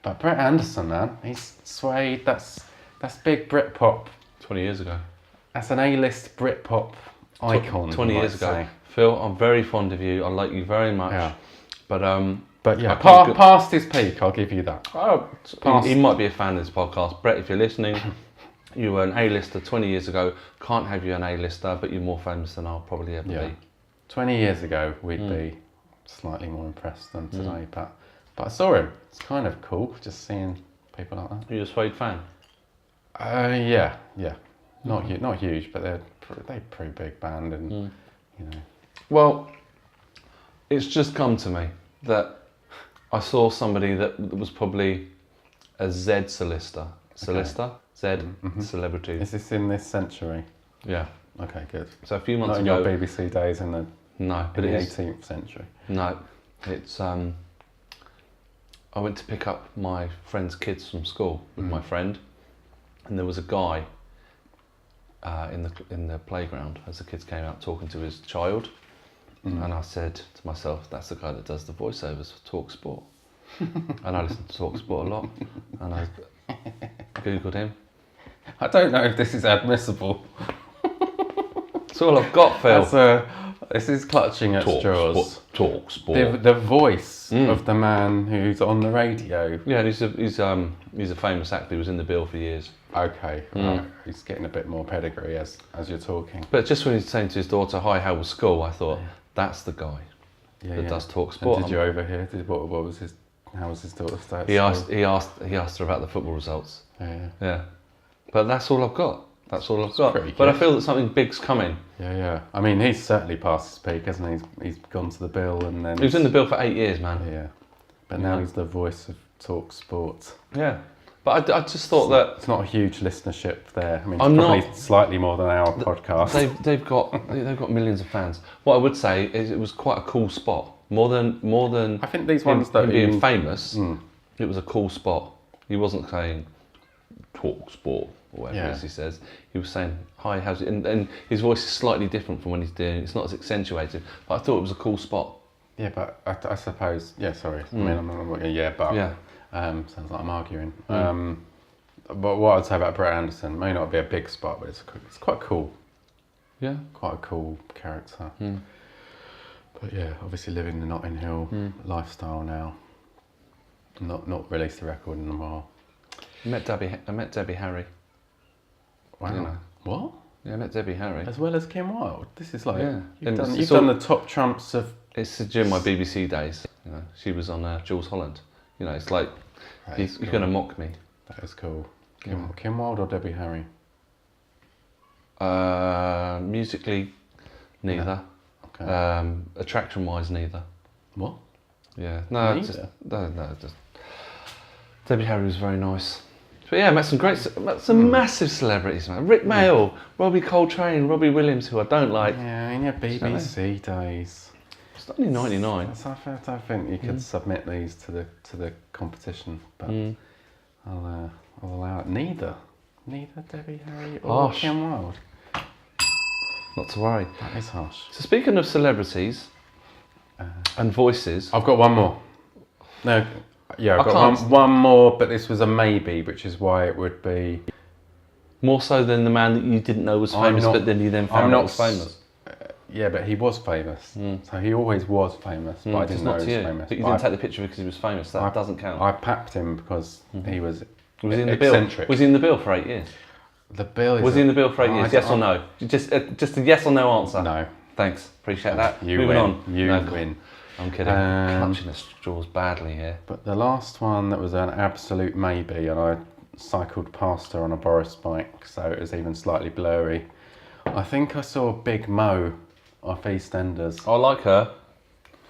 but Brett Anderson, man, he's Suede. That's big Britpop. 20 years ago. That's an A-list Britpop icon. 20 years ago. Phil, I'm very fond of you. I like you very much. Yeah. But yeah, past his peak, I'll give you that. Oh, he might be a fan of this podcast. Brett, if you're listening, you were an A-lister 20 years ago. Can't have you an A-lister, but you're more famous than I'll probably ever be. 20 years ago, we'd be slightly more impressed than today. But I saw him. It's kind of cool just seeing people like that. Are you a Suede fan? Yeah. Not huge, but they're a pretty big band, and you know. Well, it's just come to me that I saw somebody that was probably a Z solister. Solister? Z celebrity. Is this in this century? Yeah. Okay, good. So a few months ago. Not in your BBC days in the 18th century. No, it's I went to pick up my friend's kids from school with my friend, and there was a guy in the playground as the kids came out talking to his child, and I said to myself, that's the guy that does the voiceovers for Talk Sport. And I listen to Talk Sport a lot, and I googled him. I don't know if this is admissible. That's all I've got, Phil. This is clutching at straws. Talk Sport. The voice of the man who's on the radio. Yeah, and he's a famous actor. He was in the Bill for years. Okay, right. He's getting a bit more pedigree as you're talking. But just when he's saying to his daughter, "Hi, how was school?" I thought, that's the guy that does Talk Sport. And did you overhear? What was his? How was his daughter start? He asked her about the football results. Yeah. But that's all I've got. That's all I've got. But I feel that something big's coming. Yeah. I mean, he's certainly past his peak, hasn't he? He's gone to the Bill, and then he was in the Bill for 8 years, man. Yeah. But now he's the voice of Talk Sport. Yeah. But I just thought that it's not a huge listenership there. I mean, it's probably slightly more than our podcast. They've got millions of fans. What I would say is it was quite a cool spot. More than I think these ones that being famous. It was a cool spot. He wasn't saying Talk Sport or whatever it is he says. He was saying, "Hi, how's it?" And his voice is slightly different from when he's doing. It's not as accentuated. But I thought it was a cool spot. Yeah, but I suppose. Yeah, sorry. I mean, I'm not. Yeah. Sounds like I'm arguing. But what I'd say about Brett Anderson may not be a big spot, but it's quite cool. Yeah. Quite a cool character. But yeah, obviously living the Notting Hill lifestyle now. Not released a record in a while. I met Debbie Harry. Wow. You know. What? Yeah, I met Debbie Harry. As well as Kim Wilde. This is like you've it's done the top trumps of. It's during my BBC days. You know, she was on Jules Holland. You know, it's like you're going to mock me. That is cool. Kim Wilde or Debbie Harry? Musically, neither. Yeah. Okay. Attraction-wise, neither. What? Yeah. No, Neither? just Debbie Harry was very nice. But yeah, met some massive celebrities, man. Rick Mayall, Robbie Coltrane, Robbie Williams, who I don't like. Yeah, in your BBC days. It's only 99. I think you could submit these to the competition, but I'll allow it. Neither Debbie Harry or Harsh. Kim Wilde. Not to worry. That is harsh. So speaking of celebrities and voices, I've got one more. No, yeah, I've got one more, but this was a maybe, which is why it would be more so than the man that you didn't know was famous, but then you then found out was famous. Yeah, but he was famous, so he always was famous. But I didn't know he was famous. But you didn't take the picture because he was famous. That doesn't count. I papped him because he was. Was he in the bill? Was he in the bill for 8 years? The bill is. Was he in the bill for 8 years? Yes or no? Just a yes or no answer. No. Thanks. Appreciate that. Moving on. You win. I'm kidding. Clutching the straws badly here. But the last one that was an absolute maybe, and I cycled past her on a Boris bike, so it was even slightly blurry. I think I saw Big Mo off EastEnders. I like her.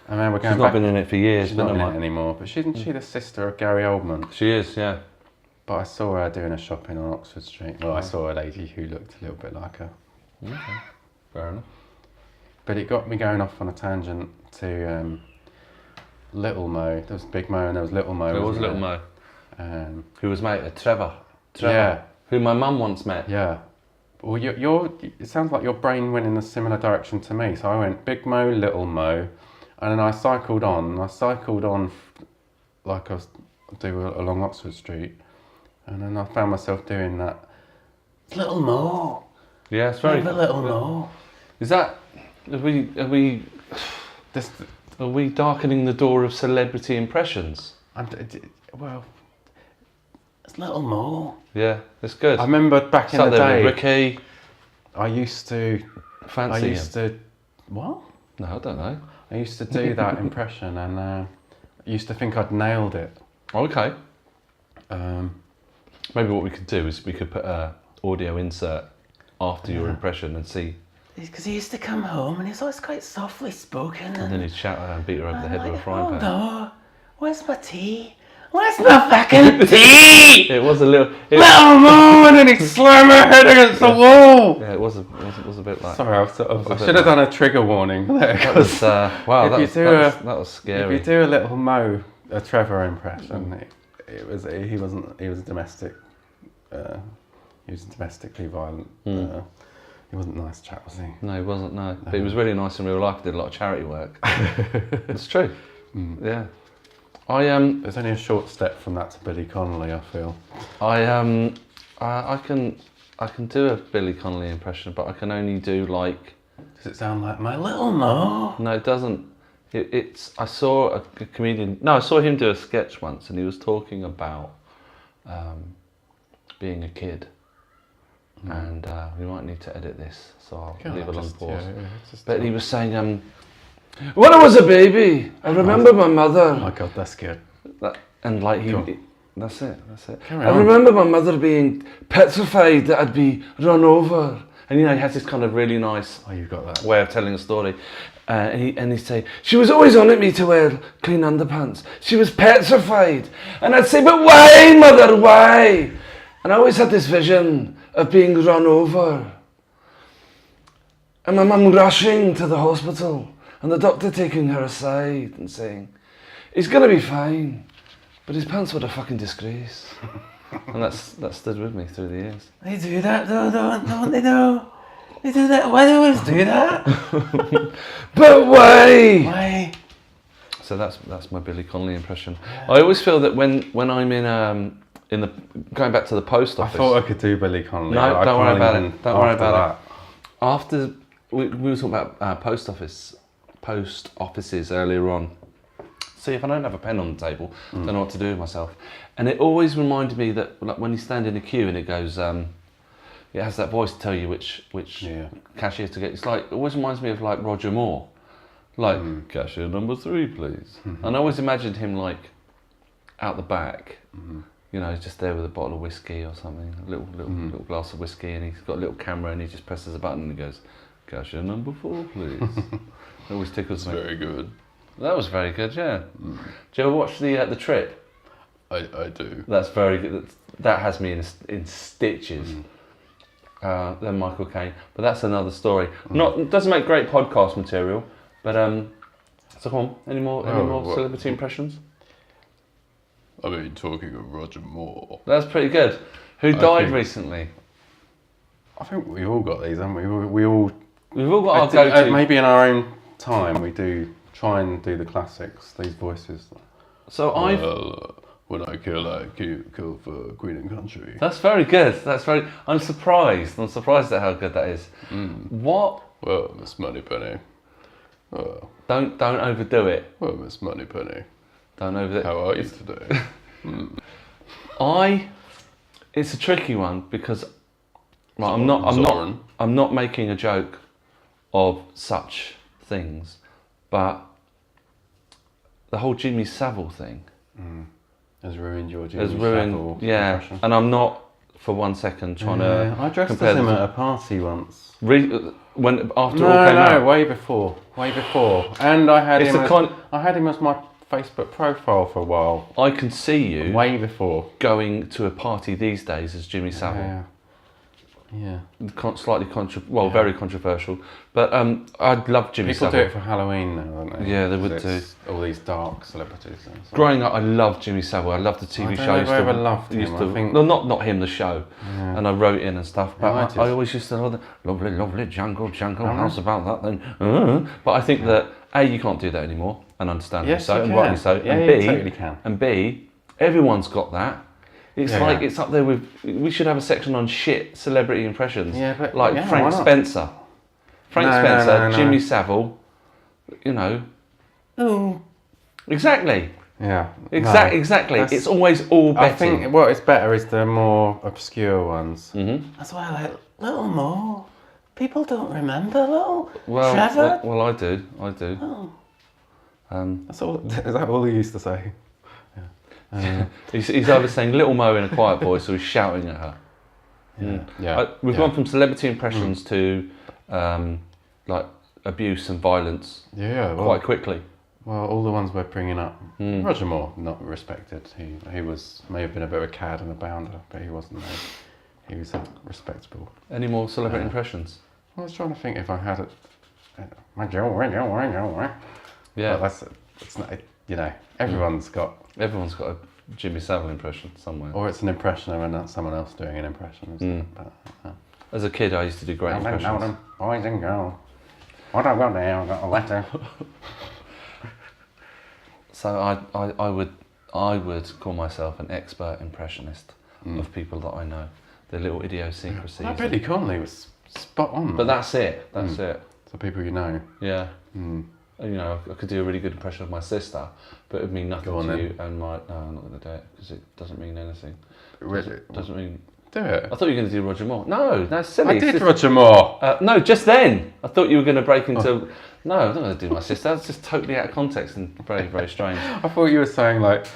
I mean, she's not been in it for years. She's not in it anymore, but isn't she the sister of Gary Oldman? She is, yeah. But I saw her doing a shopping on Oxford Street. Well, I saw a lady who looked a little bit like her. Okay, fair enough. But it got me going off on a tangent to Little Mo. There was Big Mo and there was Little Mo. There was Little Mo. Who was mate of Trevor. Yeah. Who my mum once met. Yeah. Well, it sounds like your brain went in a similar direction to me. So I went Big Mo, Little Mo, and then I cycled on. Like I was do along Oxford Street, and then I found myself doing that. Little Mo. Yeah, it's very. Little Mo. Is that? Are we darkening the door of celebrity impressions? Well, it's Little Mo. Yeah, it's good. I remember back in the day. Ricky. I used to fancy What? No, I don't know. I used to do that impression, and I used to think I'd nailed it. Okay. Maybe what we could do is we could put an audio insert after your impression and see. Because he used to come home and he's always quite softly spoken. And then he'd shout at her and beat her over the head with a frying pan. No, where's my tea? Where's my fucking tea? It was a little. Little Mo, and then he'd slam her head against the wall. Yeah, it was a bit like. Sorry, I should have done a trigger warning there. That was wow. That was scary. If you do a Little Mo, a Trevor impression, he was domestic. He was domestically violent. He wasn't a nice chap, was he? No, he wasn't. No, but he was really nice in real life. He did a lot of charity work. It's true. Yeah. There's only a short step from that to Billy Connolly, I feel. I can do a Billy Connolly impression, but I can only do like. Does it sound like my Little Mo? No, it doesn't. I saw a comedian. No, I saw him do a sketch once, and he was talking about being a kid. And we might need to edit this, so I'll leave it on pause. But he was saying, when I was a baby, I remember my mother. Oh my God, that's good. That's it. Carry I on. remember my mother being petrified that I'd be run over. And he has this kind of really nice you've got that way of telling a story. And he'd say, she was always on at me to wear clean underpants. She was petrified. And I'd say, but why, mother, why? And I always had this vision of being run over. And my mum rushing to the hospital and the doctor taking her aside and saying, he's going to be fine, but his pants were a fucking disgrace. And that stood with me through the years. They do that though, don't they though? They do that, why do they always do that? But why? Why? So that's my Billy Connolly impression. I always feel that when I'm in the going back to the post office. I thought I could do Billy Connolly. No, don't worry about it. Don't worry about it. After we were talking about post offices earlier on. see if I don't have a pen on the table, I don't know what to do with myself. And it always reminded me that like when you stand in a queue and it goes, it has that voice to tell you which cashier to get. It's like, it always reminds me of like Roger Moore. Like, cashier number 3, please. And I always imagined him like out the back, you know, just there with a bottle of whiskey or something, a little glass of whiskey, and he's got a little camera and he just presses a button and he goes, cashier number 4, please. It always tickles me. Very good. That was very good, yeah. Do you ever watch the Trip? I do. That's very good. That has me in stitches. Then Michael Caine, but that's another story. It doesn't make great podcast material, but so come on, any more celebrity impressions? I mean, talking of Roger Moore. That's pretty good. Who died recently? I think we've all got these, haven't we? We've all got our go-to. Maybe in our own time, we do try and do the classics. These voices. So when I kill for Queen and Country. That's very good. I'm surprised. I'm surprised at how good that is. What? Well, Miss Moneypenny. Oh. Don't overdo it. Well, Miss Moneypenny. Don't overdo it. How are you today? It's a tricky one because I'm not making a joke of such things, but the whole Jimmy Savile thing has ruined your Jimmy Savile impression. And I'm not for 1 second trying to. I dressed as him at a party once. When after all came out? way before, and I had him as my Facebook profile for a while. I can see you way before going to a party these days as Jimmy Savile. Yeah. Slightly very controversial, but I love Jimmy People Savile. do it for Halloween now, don't they? Yeah, they would do. All these dark celebrities. Growing up, I loved Jimmy Savile. I loved the TV show. I loved him. Not him, the show. Yeah. And I wrote in and stuff. But I always used to love the lovely jungle. How's about that then? But I think that A, you can't do that anymore, and understandably so, and rightly so. Yeah, and B, you totally can. And B, everyone's got that. It's it's up there with. We should have a section on shit celebrity impressions. Yeah, but Frank Spencer. Jimmy Savile. You know. Oh. Exactly. Yeah. Exactly. It's always all betting. I think what is better is the more obscure ones. That's why I like Little Mo. People don't remember Little Trevor. Well, I do. Oh. That's all. Is that all he used to say? He's either saying Little Mo in a quiet voice or he's shouting at her. We've gone from celebrity impressions to like abuse and violence quite quickly. Well, all the ones we're bringing up. Roger Moore, not respected. He may have been a bit of a cad and a bounder, but he wasn't. He was respectable. Any more celebrity impressions? I was trying to think if I had it. Yeah, but it's not. You know, everyone's got a Jimmy Savile impression somewhere. Or it's an impression of someone else doing an impression. Isn't it? But, as a kid, I used to do great impressions. Boys and girls. What I've got now, I've got a letter. So I would call myself an expert impressionist of people that I know. The little idiosyncrasies. That Billy Connolly was spot on. But that's it. That's it. So people you know. Yeah. You know, I could do a really good impression of my sister, but it would mean nothing to you. And no, I'm not going to do it because it doesn't mean anything. Really? Doesn't mean. Do it. I thought you were going to do Roger Moore. No, that's silly. I did Roger Moore. No, just then. I thought you were going to break into. No, I'm not going to do my sister. That's just totally out of context and very, very strange. I thought you were saying like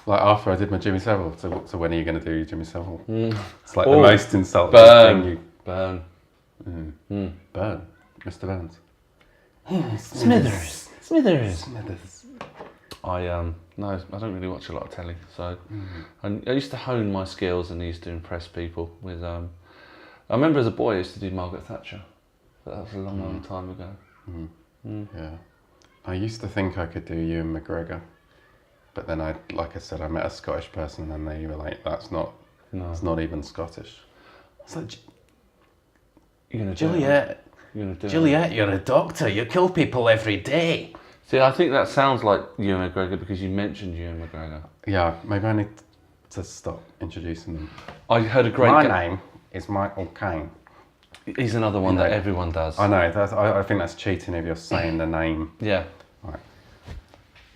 after I did my Jimmy Savile. So when are you going to do Jimmy Savile? It's like the most insulting thing. Burn. Burn. Mr. Burns. Smithers. No, I don't really watch a lot of telly, so I used to hone my skills and used to impress people with. I remember as a boy I used to do Margaret Thatcher, but that was a long time ago. Yeah, I used to think I could do Ewan McGregor, but then like I said, I met a Scottish person and they were like, "That's not, it's not even Scottish." It's like, Juliet. Juliet, you're a doctor. You kill people every day. See, I think that sounds like Ewan McGregor because you mentioned Ewan McGregor. Yeah, maybe I need to stop introducing them. I heard a great. My name is Michael Caine. He's another one that everyone does. I know. I think that's cheating if you're saying the name. Yeah. Right.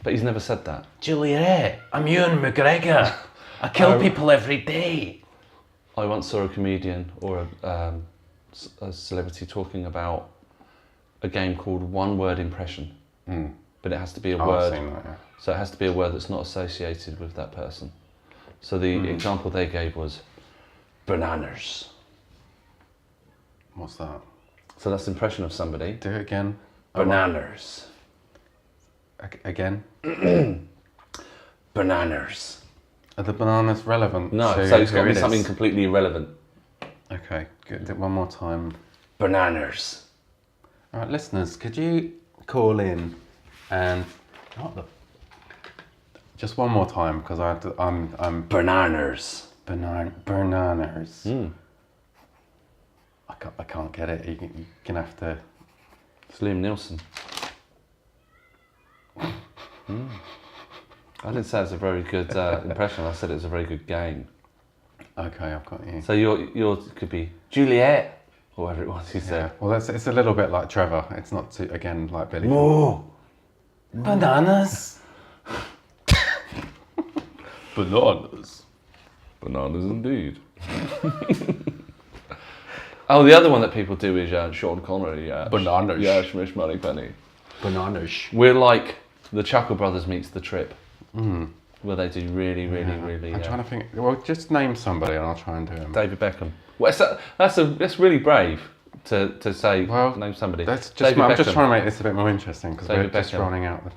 But he's never said that. Juliet, I'm Ewan McGregor. I kill people every day. I once saw a comedian or a celebrity talking about a game called one word impression. But it has to be a word. I've seen that, yeah. So it has to be a word that's not associated with that person. So the example they gave was bananas. What's that? So that's impression of somebody. Do it again. Bananas. Again? Bananas. Are the bananas relevant? No, to so it's got to who be it something is? completely irrelevant. Okay, good. Do it one more time. Bananas. All right, listeners, could you call in and just one more time, because I'm Bananas. bananas. I can't get it. You're gonna have to. It's Liam Neeson. I didn't say it's a very good impression. I said it was a very good game. Okay, I've got you. So yours could be Juliet, or whatever it was you said. Well, it's a little bit like Trevor. It's not too, again, like Billy. More. Bananas. Bananas. Bananas indeed. Oh, the other one that people do is Sean Connery. Bananas. Yeah, Shmish Money Penny. Bananas. We're like the Chuckle Brothers meets The Trip. Where they do really. I'm trying to think. Well, just name somebody and I'll try and do him. David Beckham. Well, that's really brave to say. Well, name somebody. That's just. David I'm Beckham. just trying to make this a bit more interesting because we're David just Beckham. running out.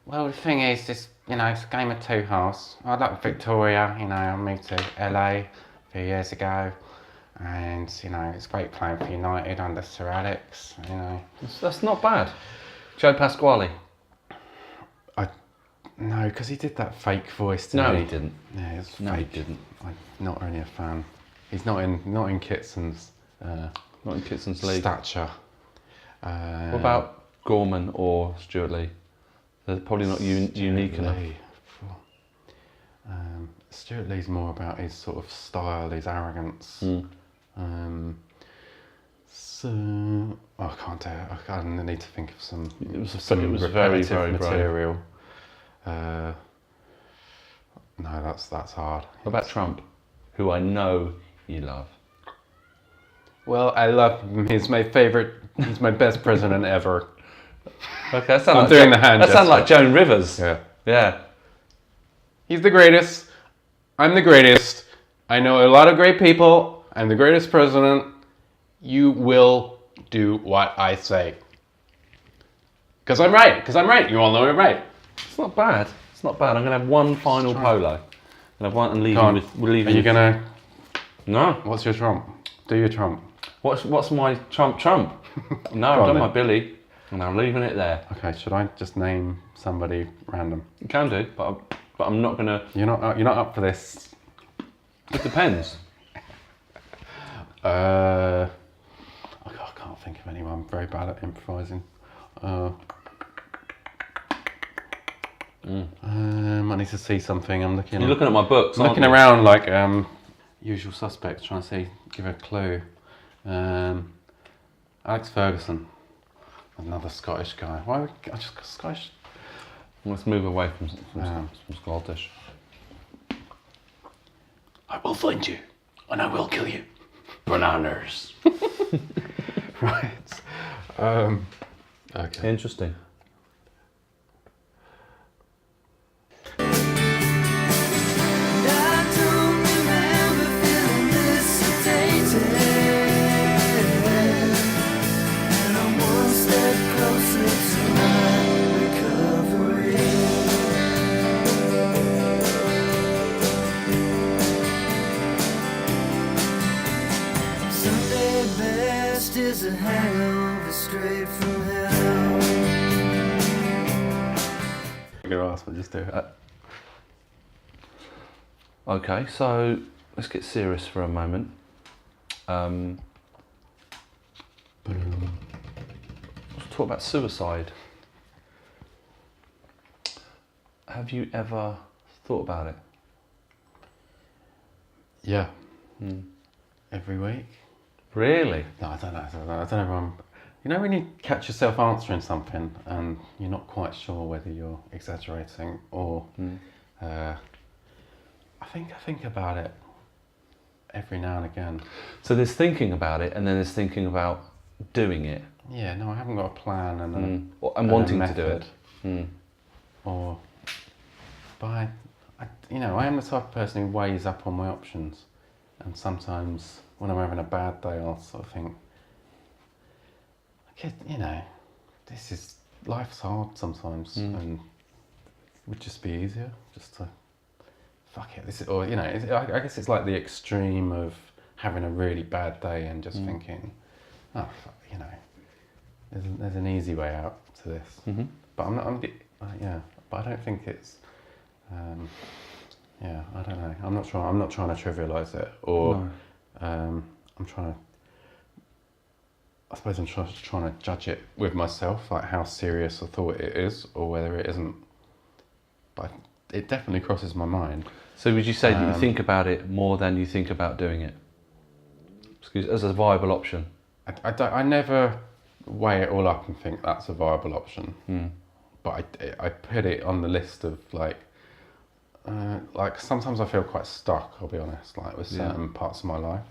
Well, the thing is, it's a game of two halves. I like Victoria. I moved to LA a few years ago, and it's great playing for United under Sir Alex. That's not bad. Joe Pasquale. No, because he did that fake voice to No, me. he didn't. Yeah, it's fake. No, he didn't. I'm not really a fan. He's not in Kitson's Not in Kitson's league. stature. What about Gorman or Stuart Lee? They're probably not unique enough. Stuart Lee's more about his sort of style, his arrogance. So I can't do it. I need to think of some. It was repetitive very, very material. No, that's hard. What about Trump, who I know you love? Well, I love him. He's my favorite. He's my best president ever. Okay, that sounds I'm like doing the hand That sounds gesture. like Joan Rivers. Yeah. Yeah. He's the greatest. I'm the greatest. I know a lot of great people. I'm the greatest president. You will do what I say. Because I'm right. You all know I'm right. It's not bad. It's not bad. I'm going to have one final polo. And have one and leave Go you on. with. We'll leave Are you you with- gonna? No. What's your Trump? Do your Trump. What's my Trump? No, I've on done then. my Billy, and I'm leaving it there. Okay. Should I just name somebody random? You can do, but I'm not going to. You're not up for this. It depends. I can't think of anyone. I'm very bad at improvising. I need to see something. I'm looking. You're looking at my books. I'm aren't looking you? around like usual suspects, trying to see, give a clue. Alex Ferguson, another Scottish guy. Why would I just Scottish? Let's move away from Scottish. I will find you, and I will kill you. Bananas. Right. Okay. Interesting. Is a hangover straight from hell. I'm gonna ask, but just do it. Okay, so let's get serious for a moment. Let's talk about suicide. Have you ever thought about it? Yeah. Every week. Really? No, I don't know. I don't know if I'm You know when you catch yourself answering something and you're not quite sure whether you're exaggerating or I think about it every now and again. So there's thinking about it, and then there's thinking about doing it. Yeah, no, I haven't got a plan and wanting to do it. But I am the type of person who weighs up on my options, and sometimes when I'm having a bad day, I'll sort of think, life's hard sometimes, and it would just be easier just to fuck it. I guess it's like the extreme of having a really bad day and just thinking, oh, fuck, there's an easy way out to this. But but I don't think it's. I don't know. I'm not trying to trivialise it, or I'm trying to. I suppose I'm trying to judge it with myself, like how serious I thought it is, or whether it isn't. But it definitely crosses my mind. So would you say that you think about it more than you think about doing it? As a viable option? I never weigh it all up and think that's a viable option. But I put it on the list of like sometimes I feel quite stuck, I'll be honest, like with certain parts of my life.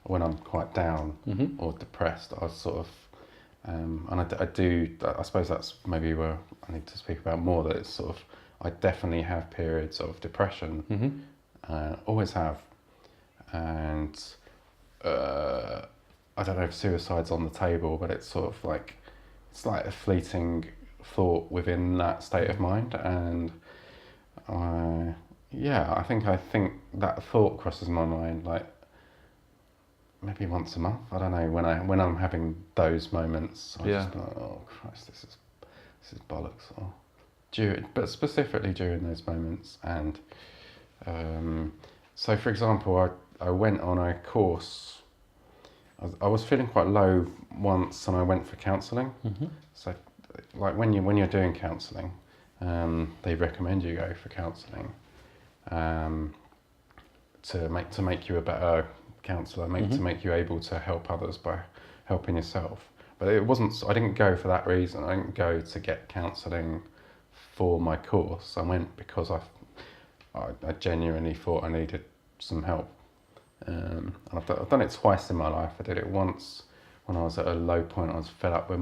When I'm quite down or depressed, I sort of, and I suppose that's maybe where I need to speak about more, that it's sort of, I definitely have periods of depression, always have, and I don't know if suicide's on the table, but it's sort of like, it's like a fleeting thought within that state of mind, and I think that thought crosses my mind like maybe once a month. I don't know, when I'm having those moments, I just be like, oh Christ, this is bollocks. But specifically during those moments, and so for example, I went on a course. I was feeling quite low once, and I went for counselling. So, like when you're doing counselling, they recommend you go for counselling to make you a better counsellor, to make you able to help others by helping yourself. But it wasn't. I didn't go for that reason. I didn't go to get counselling for my course. I went because I genuinely thought I needed some help. And I've done it twice in my life. I did it once when I was at a low point. I was fed up with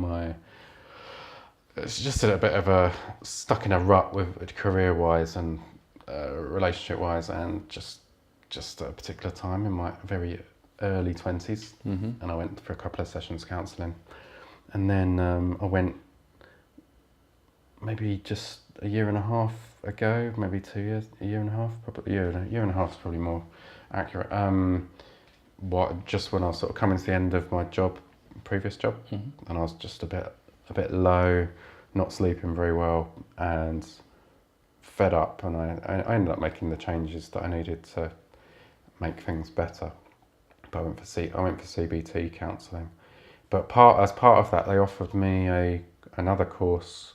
it's just a bit of a stuck in a rut with career-wise and relationship-wise, and just a particular time in my very early 20s. And I went for a couple of sessions counselling, and then I went maybe just a year and a half ago, maybe 2 years, a year and a half, probably a year and a half is probably more accurate. Just when I was sort of coming to the end of my previous job, and I was just a bit low, not sleeping very well, and fed up, and I ended up making the changes that I needed to make things better. But I went for CBT counselling. But as part of that, they offered me another course.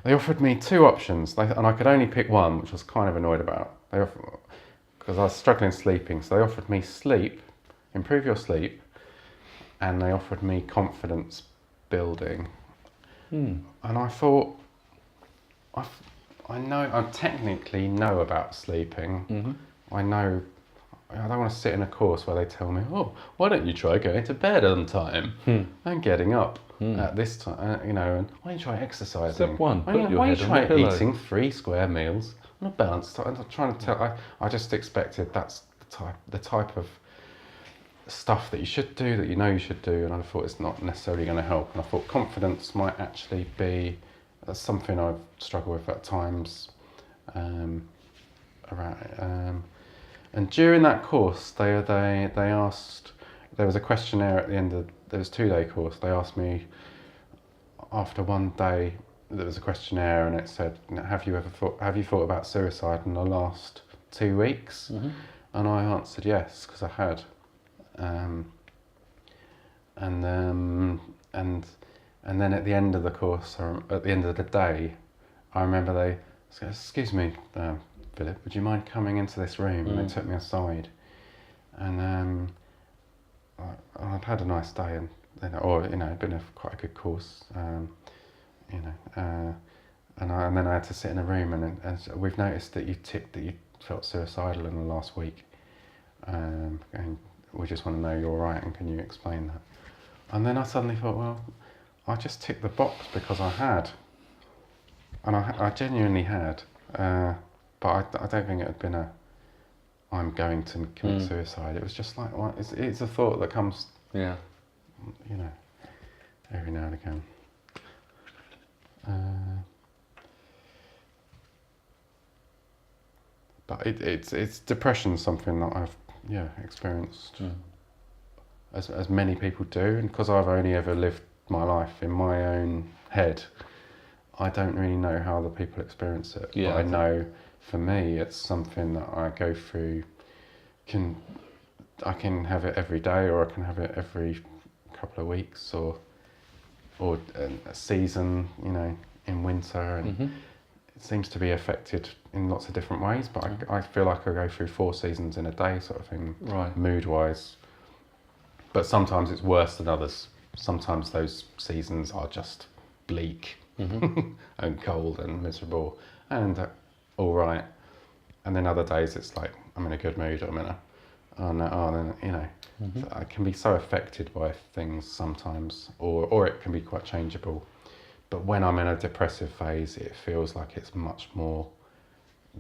They offered me two options, and I could only pick one, which I was kind of annoyed about. Because I was struggling sleeping, so they offered me improve your sleep, and they offered me confidence building. And I thought, I technically know about sleeping. I know. I don't want to sit in a course where they tell me, oh, why don't you try going to bed on time and getting up at this time, and why don't you try exercising? Step one, why don't you try eating 3 square meals on a balanced diet? I'm trying to tell. I just expected that's the type of stuff that you should do, that you should do, and I thought it's not necessarily going to help. And I thought confidence might actually be something I've struggled with at times. And during that course, they asked. There was a questionnaire at the end of. There was a 2-day course. They asked me after one day. There was a questionnaire, and it said, "Have you thought about suicide in the last 2 weeks?" And I answered yes, because I had. And then at the end of the course, or at the end of the day, I remember they said, "Excuse me, Philip, would you mind coming into this room?" And they took me aside, and I'd had a nice day, and or it'd been quite a good course, and then I had to sit in a room, and so we've noticed that you ticked that you felt suicidal in the last week, and we just want to know you're all right, and can you explain that? And then I suddenly thought, well, I just ticked the box because I had, and I genuinely had, but I don't think it had been I'm going to commit suicide. It was just like, well, it's a thought that comes, every now and again. But it's depression, something that I've experienced, as many people do, and because I've only ever lived my life in my own head, I don't really know how other people experience it. Yeah, but I know for me it's something that I go through. I can have it every day, or I can have it every couple of weeks, or a season, in winter, and it seems to be affected in lots of different ways, but I feel like I go through 4 seasons in a day, sort of thing, right, mood-wise. But sometimes it's worse than others. Sometimes those seasons are just bleak and cold and miserable and all right. And then other days it's like, I'm in a good mood, I can be so affected by things sometimes, or it can be quite changeable. But when I'm in a depressive phase, it feels like it's much more,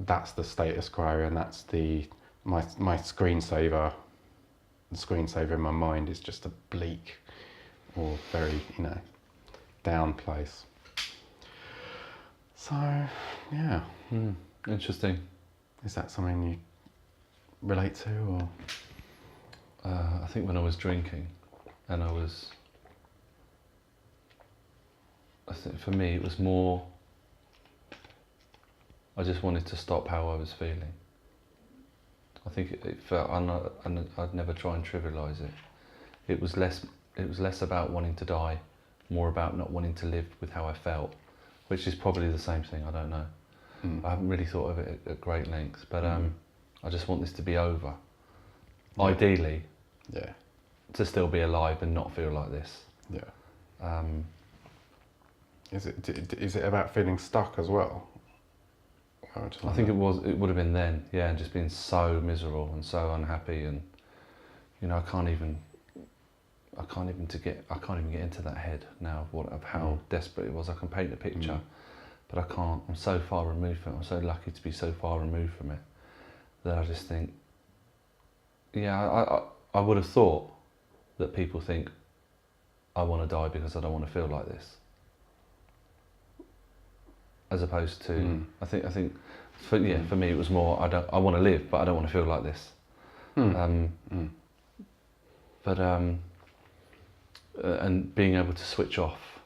that's the status quo, and that's my screensaver. The screensaver in my mind is just a bleak or very, down place. So, yeah. Interesting. Is that something you relate to, or? I think when I was drinking, and I think for me it was more, I just wanted to stop how I was feeling. I think it felt, and I'd never try and trivialise it. It was less about wanting to die, more about not wanting to live with how I felt, which is probably the same thing, I don't know. I haven't really thought of it at great length, but I just want this to be over. Yeah. Ideally, to still be alive and not feel like this. Yeah. Is it about feeling stuck as well? I think it would have been then, and just being so miserable and so unhappy, and I can't even get into that head now of how desperate it was. I can paint a picture, but I can't. I'm so far removed from it. I'm so lucky to be so far removed from it that I just think, I would have thought that people think I want to die because I don't want to feel like this, as opposed to I think for me it was more I want to live, but I don't want to feel like this. But and being able to switch off,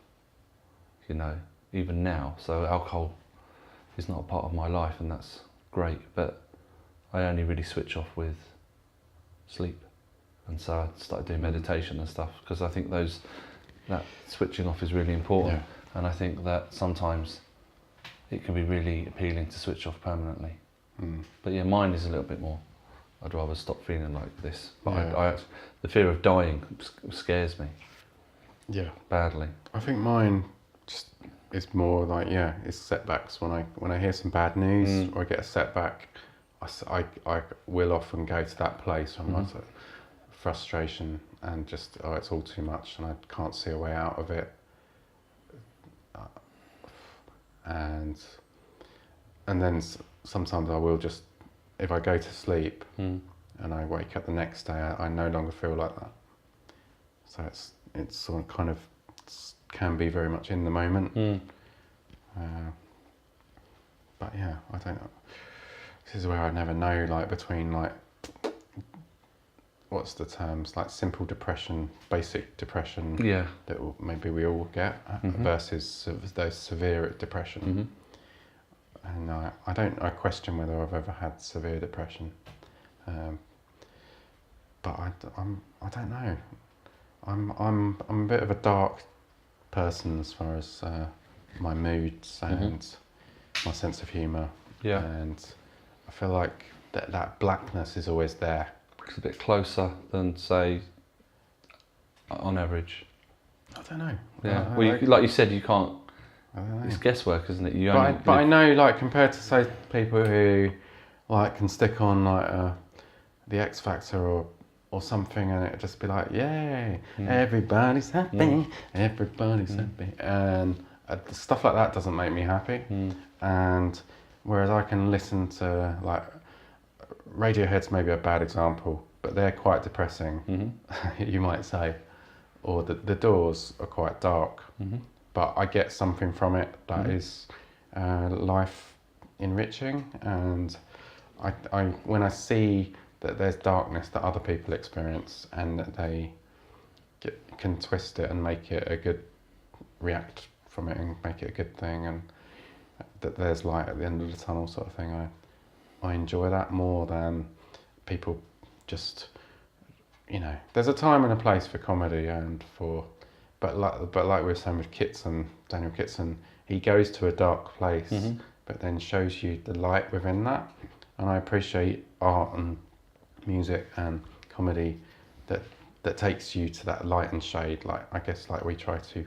even now. So alcohol is not a part of my life, and that's great, but I only really switch off with sleep. And so I started doing meditation and stuff, because I think that switching off is really important. Yeah. And I think that sometimes it can be really appealing to switch off permanently. But mine is a little bit more, I'd rather stop feeling like this. But the fear of dying scares me. Yeah. Badly. I think mine just is more like, it's setbacks. When I hear some bad news or I get a setback, I will often go to that place where I'm like, frustration and just, it's all too much and I can't see a way out of it. And then sometimes I will just, if I go to sleep and I wake up the next day, I no longer feel like that. So it's sort of kind of can be very much in the moment. But I don't know. This is where I never know, like between like, what's the terms, like simple depression, basic depression that maybe we all get versus those severe depression. And I question whether I've ever had severe depression, but I don't know. I'm a bit of a dark person as far as my moods and my sense of humour, and I feel like that blackness is always there. It's a bit closer than, say, on average. I don't know. Yeah. Well, like you said, you can't. I don't know. It's guesswork, isn't it? But I know, like, compared to say people who like can stick on like the X Factor or something, and it just be like, yay, everybody's happy, everybody's happy, and stuff like that doesn't make me happy. And whereas I can listen to, like, Radiohead's maybe a bad example, but they're quite depressing, you might say, or the Doors are quite dark, but I get something from it that is life enriching, and I when I see that there's darkness that other people experience and that they can twist it and make it a good, react from it and make it a good thing, and that there's light at the end of the tunnel sort of thing, I enjoy that more than people just, you know, there's a time and a place for comedy and for, but like we were saying with Kitson, Daniel Kitson, he goes to a dark place, but then shows you the light within that, and I appreciate art and music and comedy that takes you to that light and shade, like I guess like we try to,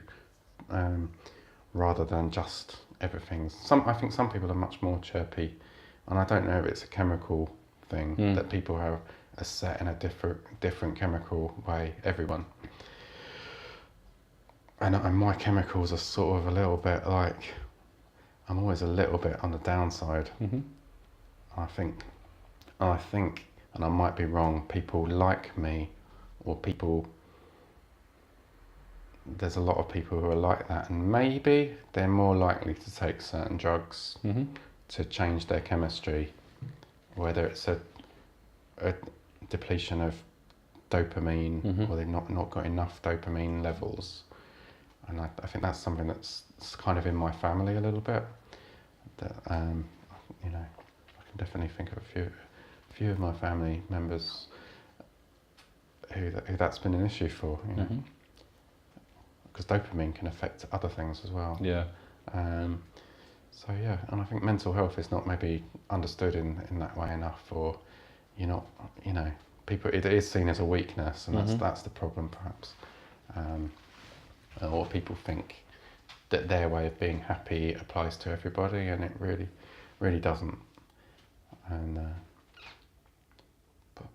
rather than just everything. I think some people are much more chirpy, and I don't know if it's a chemical thing that people are set in a different chemical way, everyone. And my chemicals are sort of a little bit like, I'm always a little bit on the downside. I think, and I might be wrong, people like me, or there's a lot of people who are like that, and maybe they're more likely to take certain drugs to change their chemistry, whether it's a depletion of dopamine, or they've not got enough dopamine levels. And I think that's something that's kind of in my family a little bit. That you know, I can definitely think of a few of my family members who that's been an issue for, you know, because dopamine can affect other things as well. Yeah. So yeah, and I think mental health is not maybe understood in that way enough, or you're not, you know, people, it is seen as a weakness, and that's the problem perhaps. Or people think that their way of being happy applies to everybody, and it really doesn't. And but,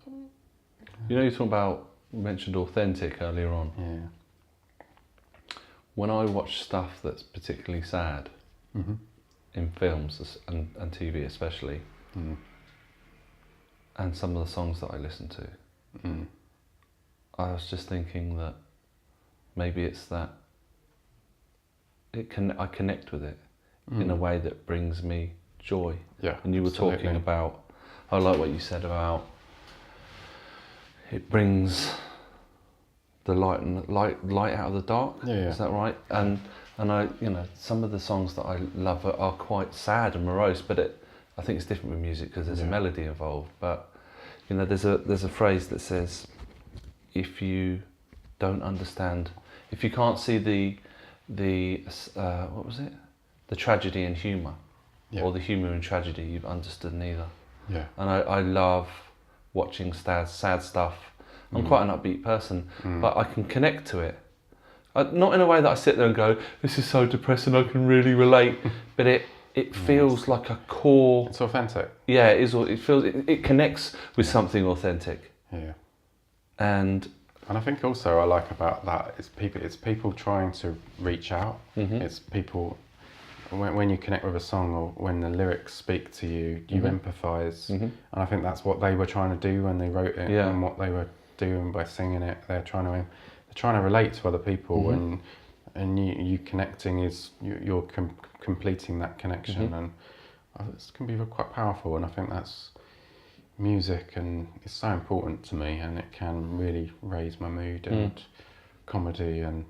you know, you mentioned authentic earlier on. Yeah. When I watch stuff that's particularly sad, in films and TV especially, and some of the songs that I listen to, I was just thinking that maybe it's that I connect with it in a way that brings me joy. Yeah, and you were talking about, I like what you said about it brings the light out of the dark. Yeah. Is that right? And I, you know, some of the songs that I love are quite sad and morose, but I think it's different with music because there's a melody involved. But you know, there's a phrase that says, if you don't understand, if you can't see the what was it? The tragedy in humour, or the humour in tragedy, you've understood neither. Yeah. And I love watching sad stuff. I'm quite an upbeat person, but I can connect to it. Not in a way that I sit there and go, this is so depressing, I can really relate, but it feels like a core. It's authentic. Yeah, it is. It connects with something authentic. Yeah. And I think also I like about that is it's people trying to reach out. It's people, when you connect with a song or when the lyrics speak to you, you empathise. And I think that's what they were trying to do when they wrote it, and what they were doing by singing it. They're trying to relate to other people, and you connecting is you're completing that connection, and it can be quite powerful. And I think that's music, and it's so important to me, and it can really raise my mood, and comedy, and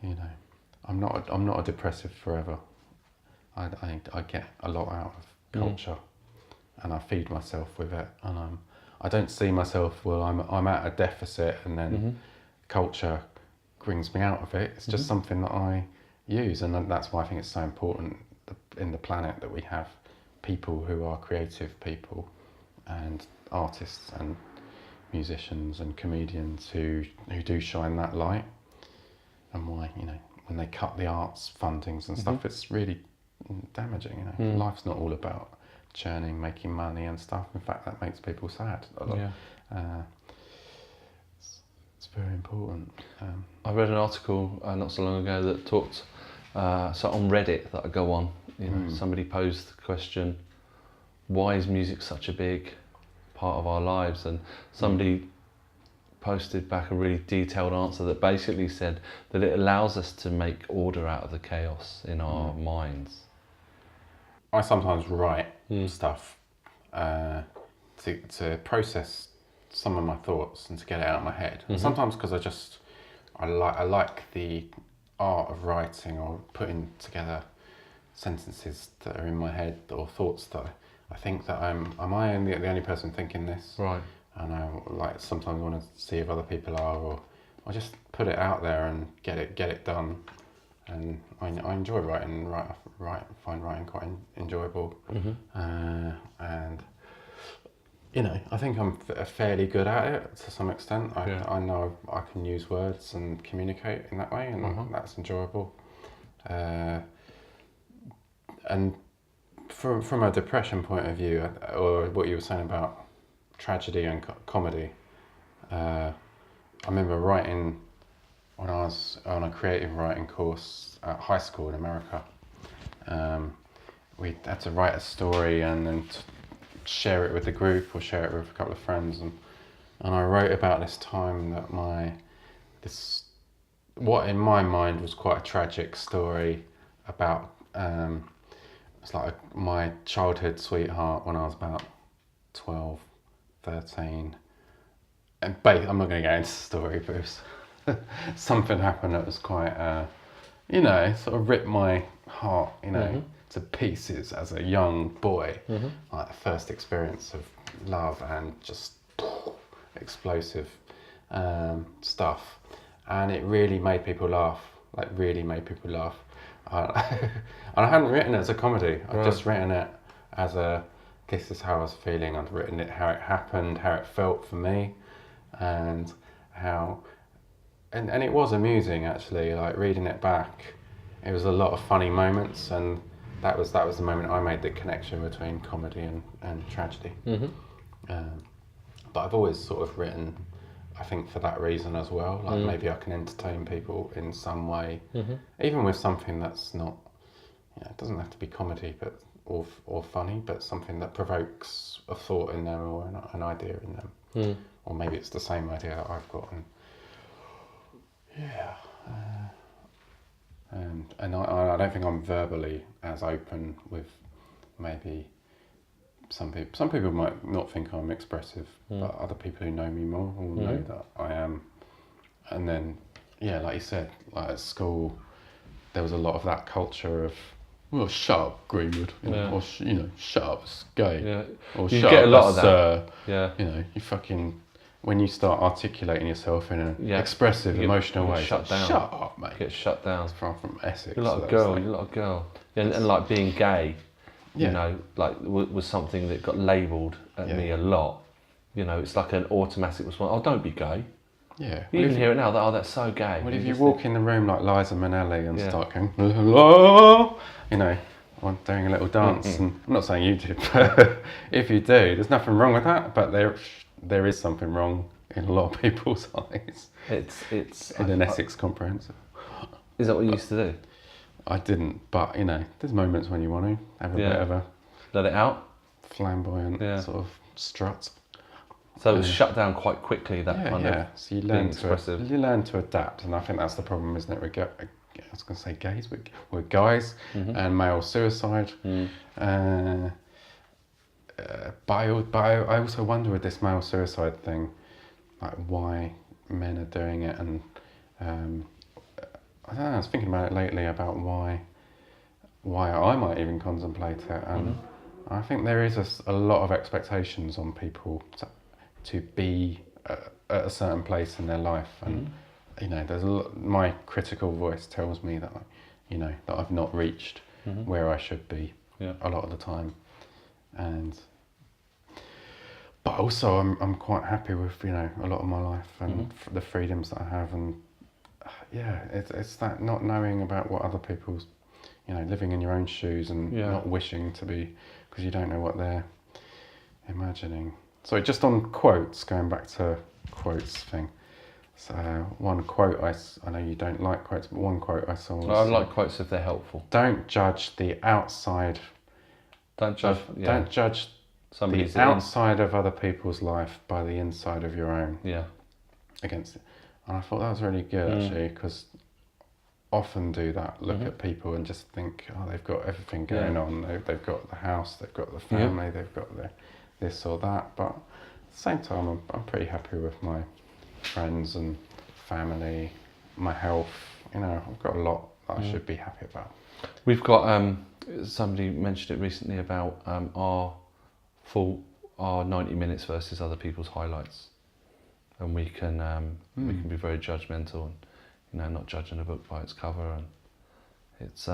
you know, I'm not a depressive forever. I get a lot out of culture, and I feed myself with it, and I don't see myself, well, I'm at a deficit, and then culture brings me out of it. It's just something that I use, and that's why I think it's so important in the planet that we have people who are creative people, and artists and musicians and comedians who do shine that light. and why, you know, when they cut the arts fundings and stuff, it's really damaging. You know, life's not all about churning, making money and stuff. In fact, that makes people sad a lot. It's very important. I read an article not so long ago that talked, so on Reddit that I go on, you know, somebody posed the question, why is music such a big part of our lives? And somebody posted back a really detailed answer that basically said that it allows us to make order out of the chaos in our minds. I sometimes write stuff to process some of my thoughts and to get it out of my head. And sometimes because I like the art of writing or putting together sentences that are in my head or thoughts that I think that am I the only person thinking this? Right. And I like sometimes want to see if other people are, or just put it out there and get it done. And I enjoy writing, find writing quite enjoyable. And you know, I think I'm fairly good at it to some extent. I know I can use words and communicate in that way, and that's enjoyable. And from a depression point of view, or what you were saying about tragedy and comedy, I remember writing when I was on a creative writing course at high school in America. We had to write a story and then share it with the group or share it with a couple of friends, and I wrote about this time that what in my mind was quite a tragic story about it's like my childhood sweetheart when I was about 12, 13, and I'm not going to go into the story, but it was something happened that was quite you know, sort of ripped my heart, you know, to pieces as a young boy. Like the first experience of love and just explosive stuff, and it really made people laugh. And I hadn't written it as a comedy. I'd just written it as this is how I was feeling. I'd written it how it happened, how it felt for me, and how. And it was amusing actually, like reading it back. It was a lot of funny moments, and that was the moment I made the connection between comedy and tragedy. But I've always sort of written, I think, for that reason as well. Like maybe I can entertain people in some way, even with something that's not, you know, it doesn't have to be comedy, but or funny, but something that provokes a thought in them or an idea in them, or maybe it's the same idea that I've got. And I don't think I'm verbally as open with maybe some people. Some people might not think I'm expressive, but other people who know me more will know that I am. And then, like you said, like at school, there was a lot of that culture of, well, shut up, Greenwood, or shut up, it's gay, or you shut get up, a lot of that. You know, you fucking. When you start articulating yourself in an expressive, emotional way, shut down. Shut up, mate. Get shut down. From Essex. You're like a girl. And like being gay, you know, like was something that got labelled at me a lot. You know, it's like an automatic response. Oh, don't be gay. Yeah. You even hear it now. That's so gay. Well, if you walk in the room like Liza Minnelli and start going, hello, you know, or doing a little dance, and I'm not saying you do, but if you do, there's nothing wrong with that. But there is something wrong in a lot of people's eyes. It's in an Essex comprehensive. Is that what you used to do? I didn't, but you know, there's moments when you want to have a bit of a let it out, flamboyant sort of strut. So it was shut down quite quickly. That kind of. So you learn to adapt, and I think that's the problem, isn't it? I was going to say gays, we're guys, and male suicide. But I also wonder with this male suicide thing, like why men are doing it, and I don't know, I was thinking about it lately about why I might even contemplate it, and I think there is a lot of expectations on people to be at a certain place in their life, and you know, there's my critical voice tells me that that I've not reached where I should be a lot of the time. But also I'm quite happy with a lot of my life and the freedoms that I have, and yeah, it's that not knowing about what other people's, living in your own shoes and not wishing to be, because you don't know what they're imagining. So just on quotes, going back to quotes thing. So one quote, I know you don't like quotes, but one quote I saw was... I like quotes if they're helpful. Don't judge the outside... Don't judge the outside of other people's life by the inside of your own. Yeah. Against it. And I thought that was really good, actually, because often do that, look at people and just think, oh, they've got everything going on. They've got the house, they've got the family, they've got this or that. But at the same time, I'm pretty happy with my friends and family, my health. I've got a lot that I should be happy about. We've got, somebody mentioned it recently about our 90 minutes versus other people's highlights. And we can be very judgmental and not judging a book by its cover, and it's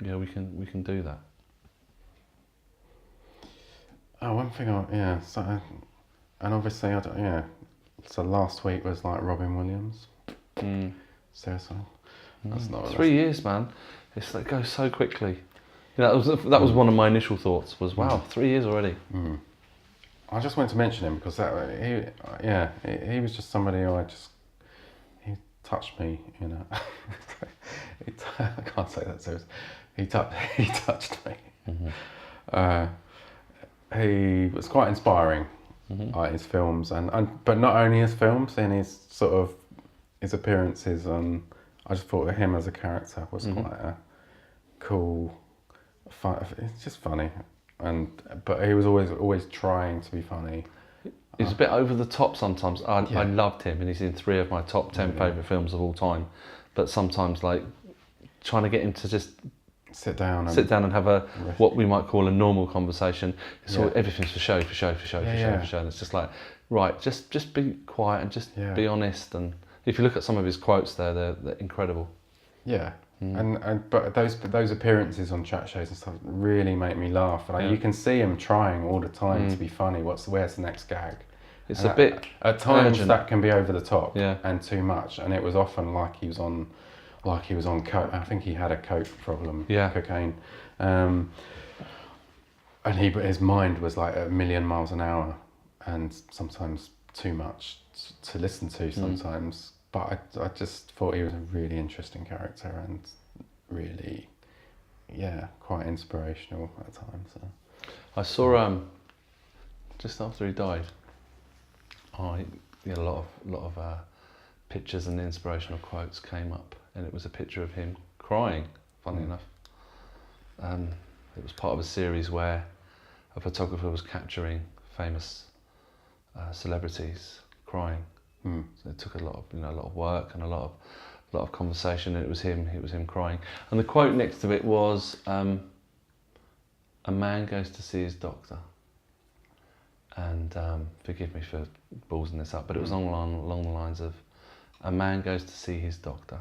we can do that. Oh, one thing and obviously so last week was like Robin Williams. Suicidal. That's not 3 years, man. It goes so quickly. That was one of my initial thoughts. Was wow, 3 years already. I just wanted to mention him because he was just somebody who he touched me, I can't say that seriously. He touched me. He was quite inspiring, his films, but not only his films, in his sort of his appearances. I just thought of him as a character was quite a cool, fun. It's just funny. But he was always trying to be funny. He's a bit over the top sometimes. I loved him, and he's in 3 of my top 10 favourite films of all time. But sometimes, like, trying to get him to just sit down and have what we might call a normal conversation. It's all, everything's for show. And it's just like, right, just be quiet and just be honest. And if you look at some of his quotes there, they're incredible. Yeah. But those appearances on chat shows and stuff really make me laugh. And you can see him trying all the time to be funny. Where's the next gag? It's a bit at times urgent. That can be over the top and too much. And it was often like he was on coke. I think he had a coke problem, cocaine. And his mind was like a million miles an hour, and sometimes too much to listen to sometimes. But I just thought he was a really interesting character and really, quite inspirational at times. So. I saw just after he died, a lot of pictures and inspirational quotes came up, and it was a picture of him crying. Funny enough, it was part of a series where a photographer was capturing famous celebrities crying. So it took a lot of work and a lot of conversation, and it was him crying. And the quote next to it was, a man goes to see his doctor. And forgive me for ballsing this up, but it was along the lines of, a man goes to see his doctor,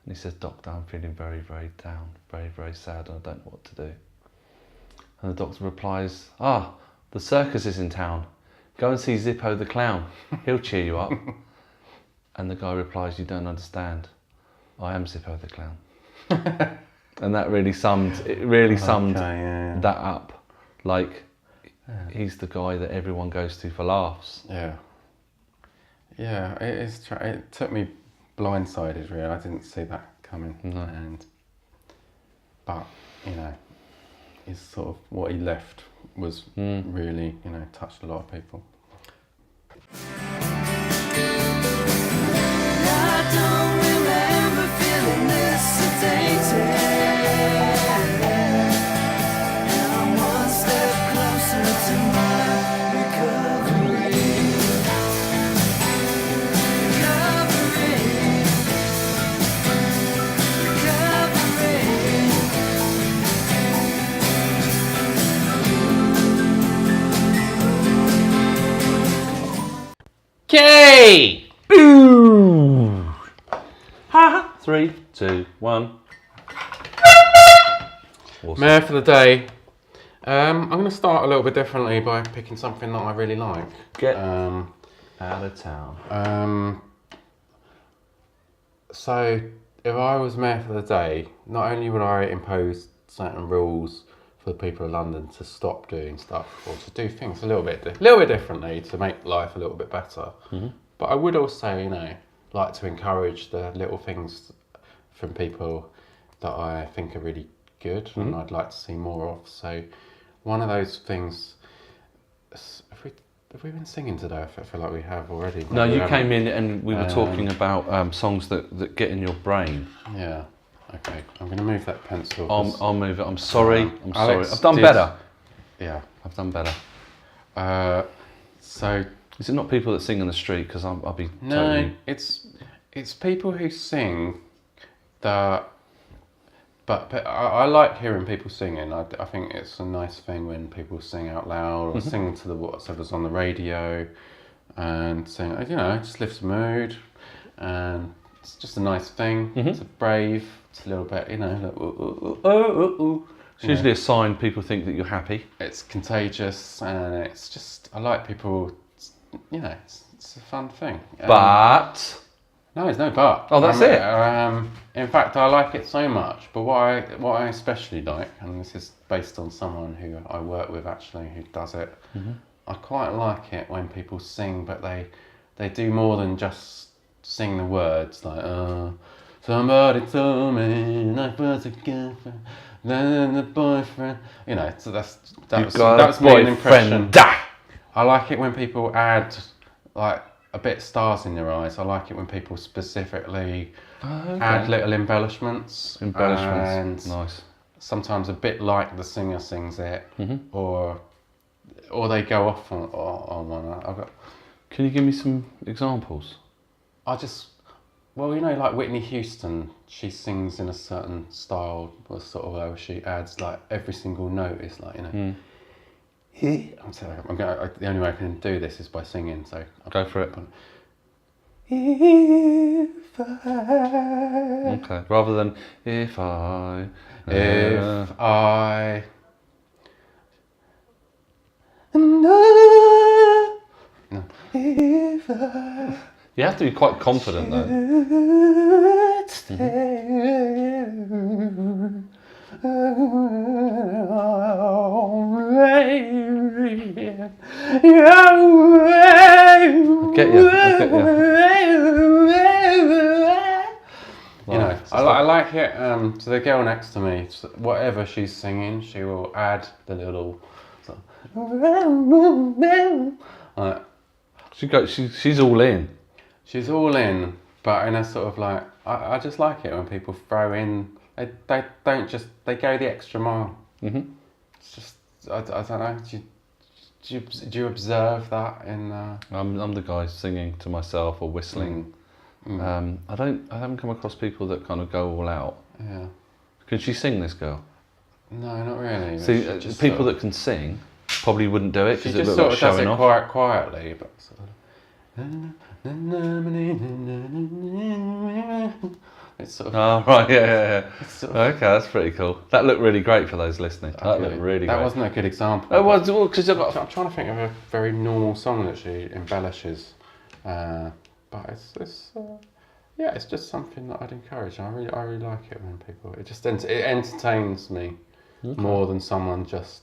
and he says, "Doctor, I'm feeling very, very down, very, very sad, and I don't know what to do." And the doctor replies, the circus is in town. Go and see Zippo the clown. He'll cheer you up. And the guy replies, "You don't understand. I am Zippo the clown." And that really summed that up. Like, he's the guy that everyone goes to for laughs. Yeah, it took me blindsided, really. I didn't see that coming. No. But is sort of what he left was really, touched a lot of people. I don't remember feeling this sedated, and I'm one step closer to my recovery. Okay. Boo! Ha! 3, 2, 1. Awesome. Mayor for the day. I'm going to start a little bit differently by picking something that I really like. Get out of town. So if I was mayor for the day, not only would I impose certain rules for the people of London to stop doing stuff or to do things a little bit differently to make life a little bit better, but I would also, like to encourage the little things from people that I think are really good and I'd like to see more of. So one of those things, have we been singing today? I feel like we have already. No, you came in and we were talking about songs that get in your brain. Yeah. Okay. I'm going to move that pencil. I'll move it. I'm sorry. Alex I've done better. Yeah. I've done better. So is it not people that sing in the street? Because I'll be no. totally... It's people who sing that. But I like hearing people singing. I think it's a nice thing when people sing out loud or sing to whatever's on the radio, and sing. It just lifts the mood, and it's just a nice thing. It's brave. It's a little bit, like, It's usually a sign people think that you're happy. It's contagious, and it's just, I like people. It's a fun thing. But no, there's no but. Oh, that's it. In fact, I like it so much. But what I especially like, and this is based on someone who I work with actually, who does it. I quite like it when people sing, but they do more than just sing the words. Like, somebody told me I was a girlfriend, then a boyfriend. So that's me an impression. I like it when people add like a bit stars in their eyes. I like it when people specifically add little embellishments. And nice. Sometimes a bit like the singer sings it, or they go off on one. Can you give me some examples? Like Whitney Houston, she sings in a certain style, or sort of where she adds like every single note is like, the only way I can do this is by singing, so go for it. If I... Okay, rather than if I... If I... If I... You have to be quite confident though. I get you. I like it. So the girl next to me, whatever she's singing, she will add the little. She's all in. She's all in, but in a sort of like, I just like it when people throw in. They don't just, they go the extra mile. It's just, I don't know. Do you observe that in? I'm the guy singing to myself or whistling. I haven't come across people that kind of go all out. Yeah. Can she sing, this girl? No, not really. See, people that can sing probably wouldn't do it because it looks like showing off. She just sort of does it quite quietly, but sort of. It's sort of. Oh right, yeah. Okay, that's pretty cool. That looked really great for those listening. That looked really great. That wasn't a good example. It was, because I'm trying to think of a very normal song that she embellishes, but it's just something that I'd encourage. I really like it when people. It just it entertains me more than someone just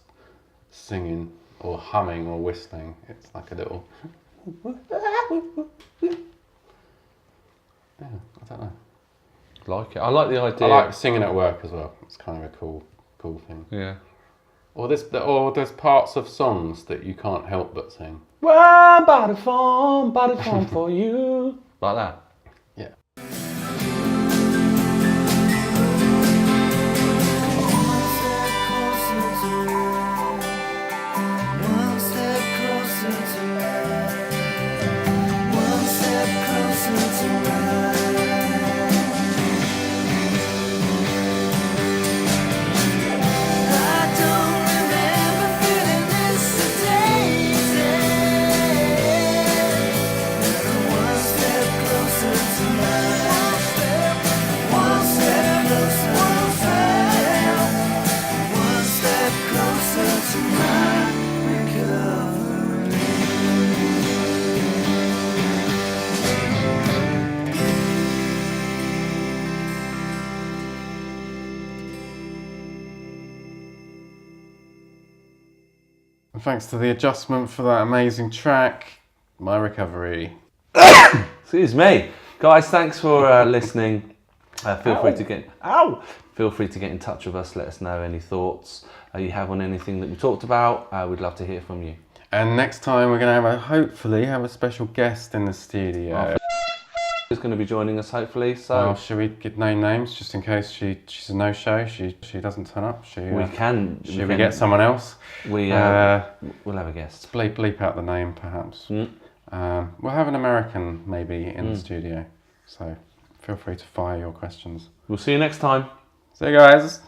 singing or humming or whistling. It's like a little. Yeah, I don't know. Like it. I like the idea. I like singing at work as well. It's kind of a cool thing. Yeah. Or there's parts of songs that you can't help but sing. Well, body form for you. Like that. Yeah. Closer And thanks to the adjustment for that amazing track, my recovery. Excuse me. Guys, thanks for listening. Feel free to get in touch with us. Let us know any thoughts you have on anything that we talked about. We'd love to hear from you. And next time we're going to hopefully have a special guest in the studio. Is going to be joining us hopefully. So well, should we name names just in case she's a no-show? She doesn't turn up. We can. Should we get someone else? We'll have a guest. Bleep out the name perhaps. We'll have an American maybe in the studio. So feel free to fire your questions. We'll see you next time. See you guys.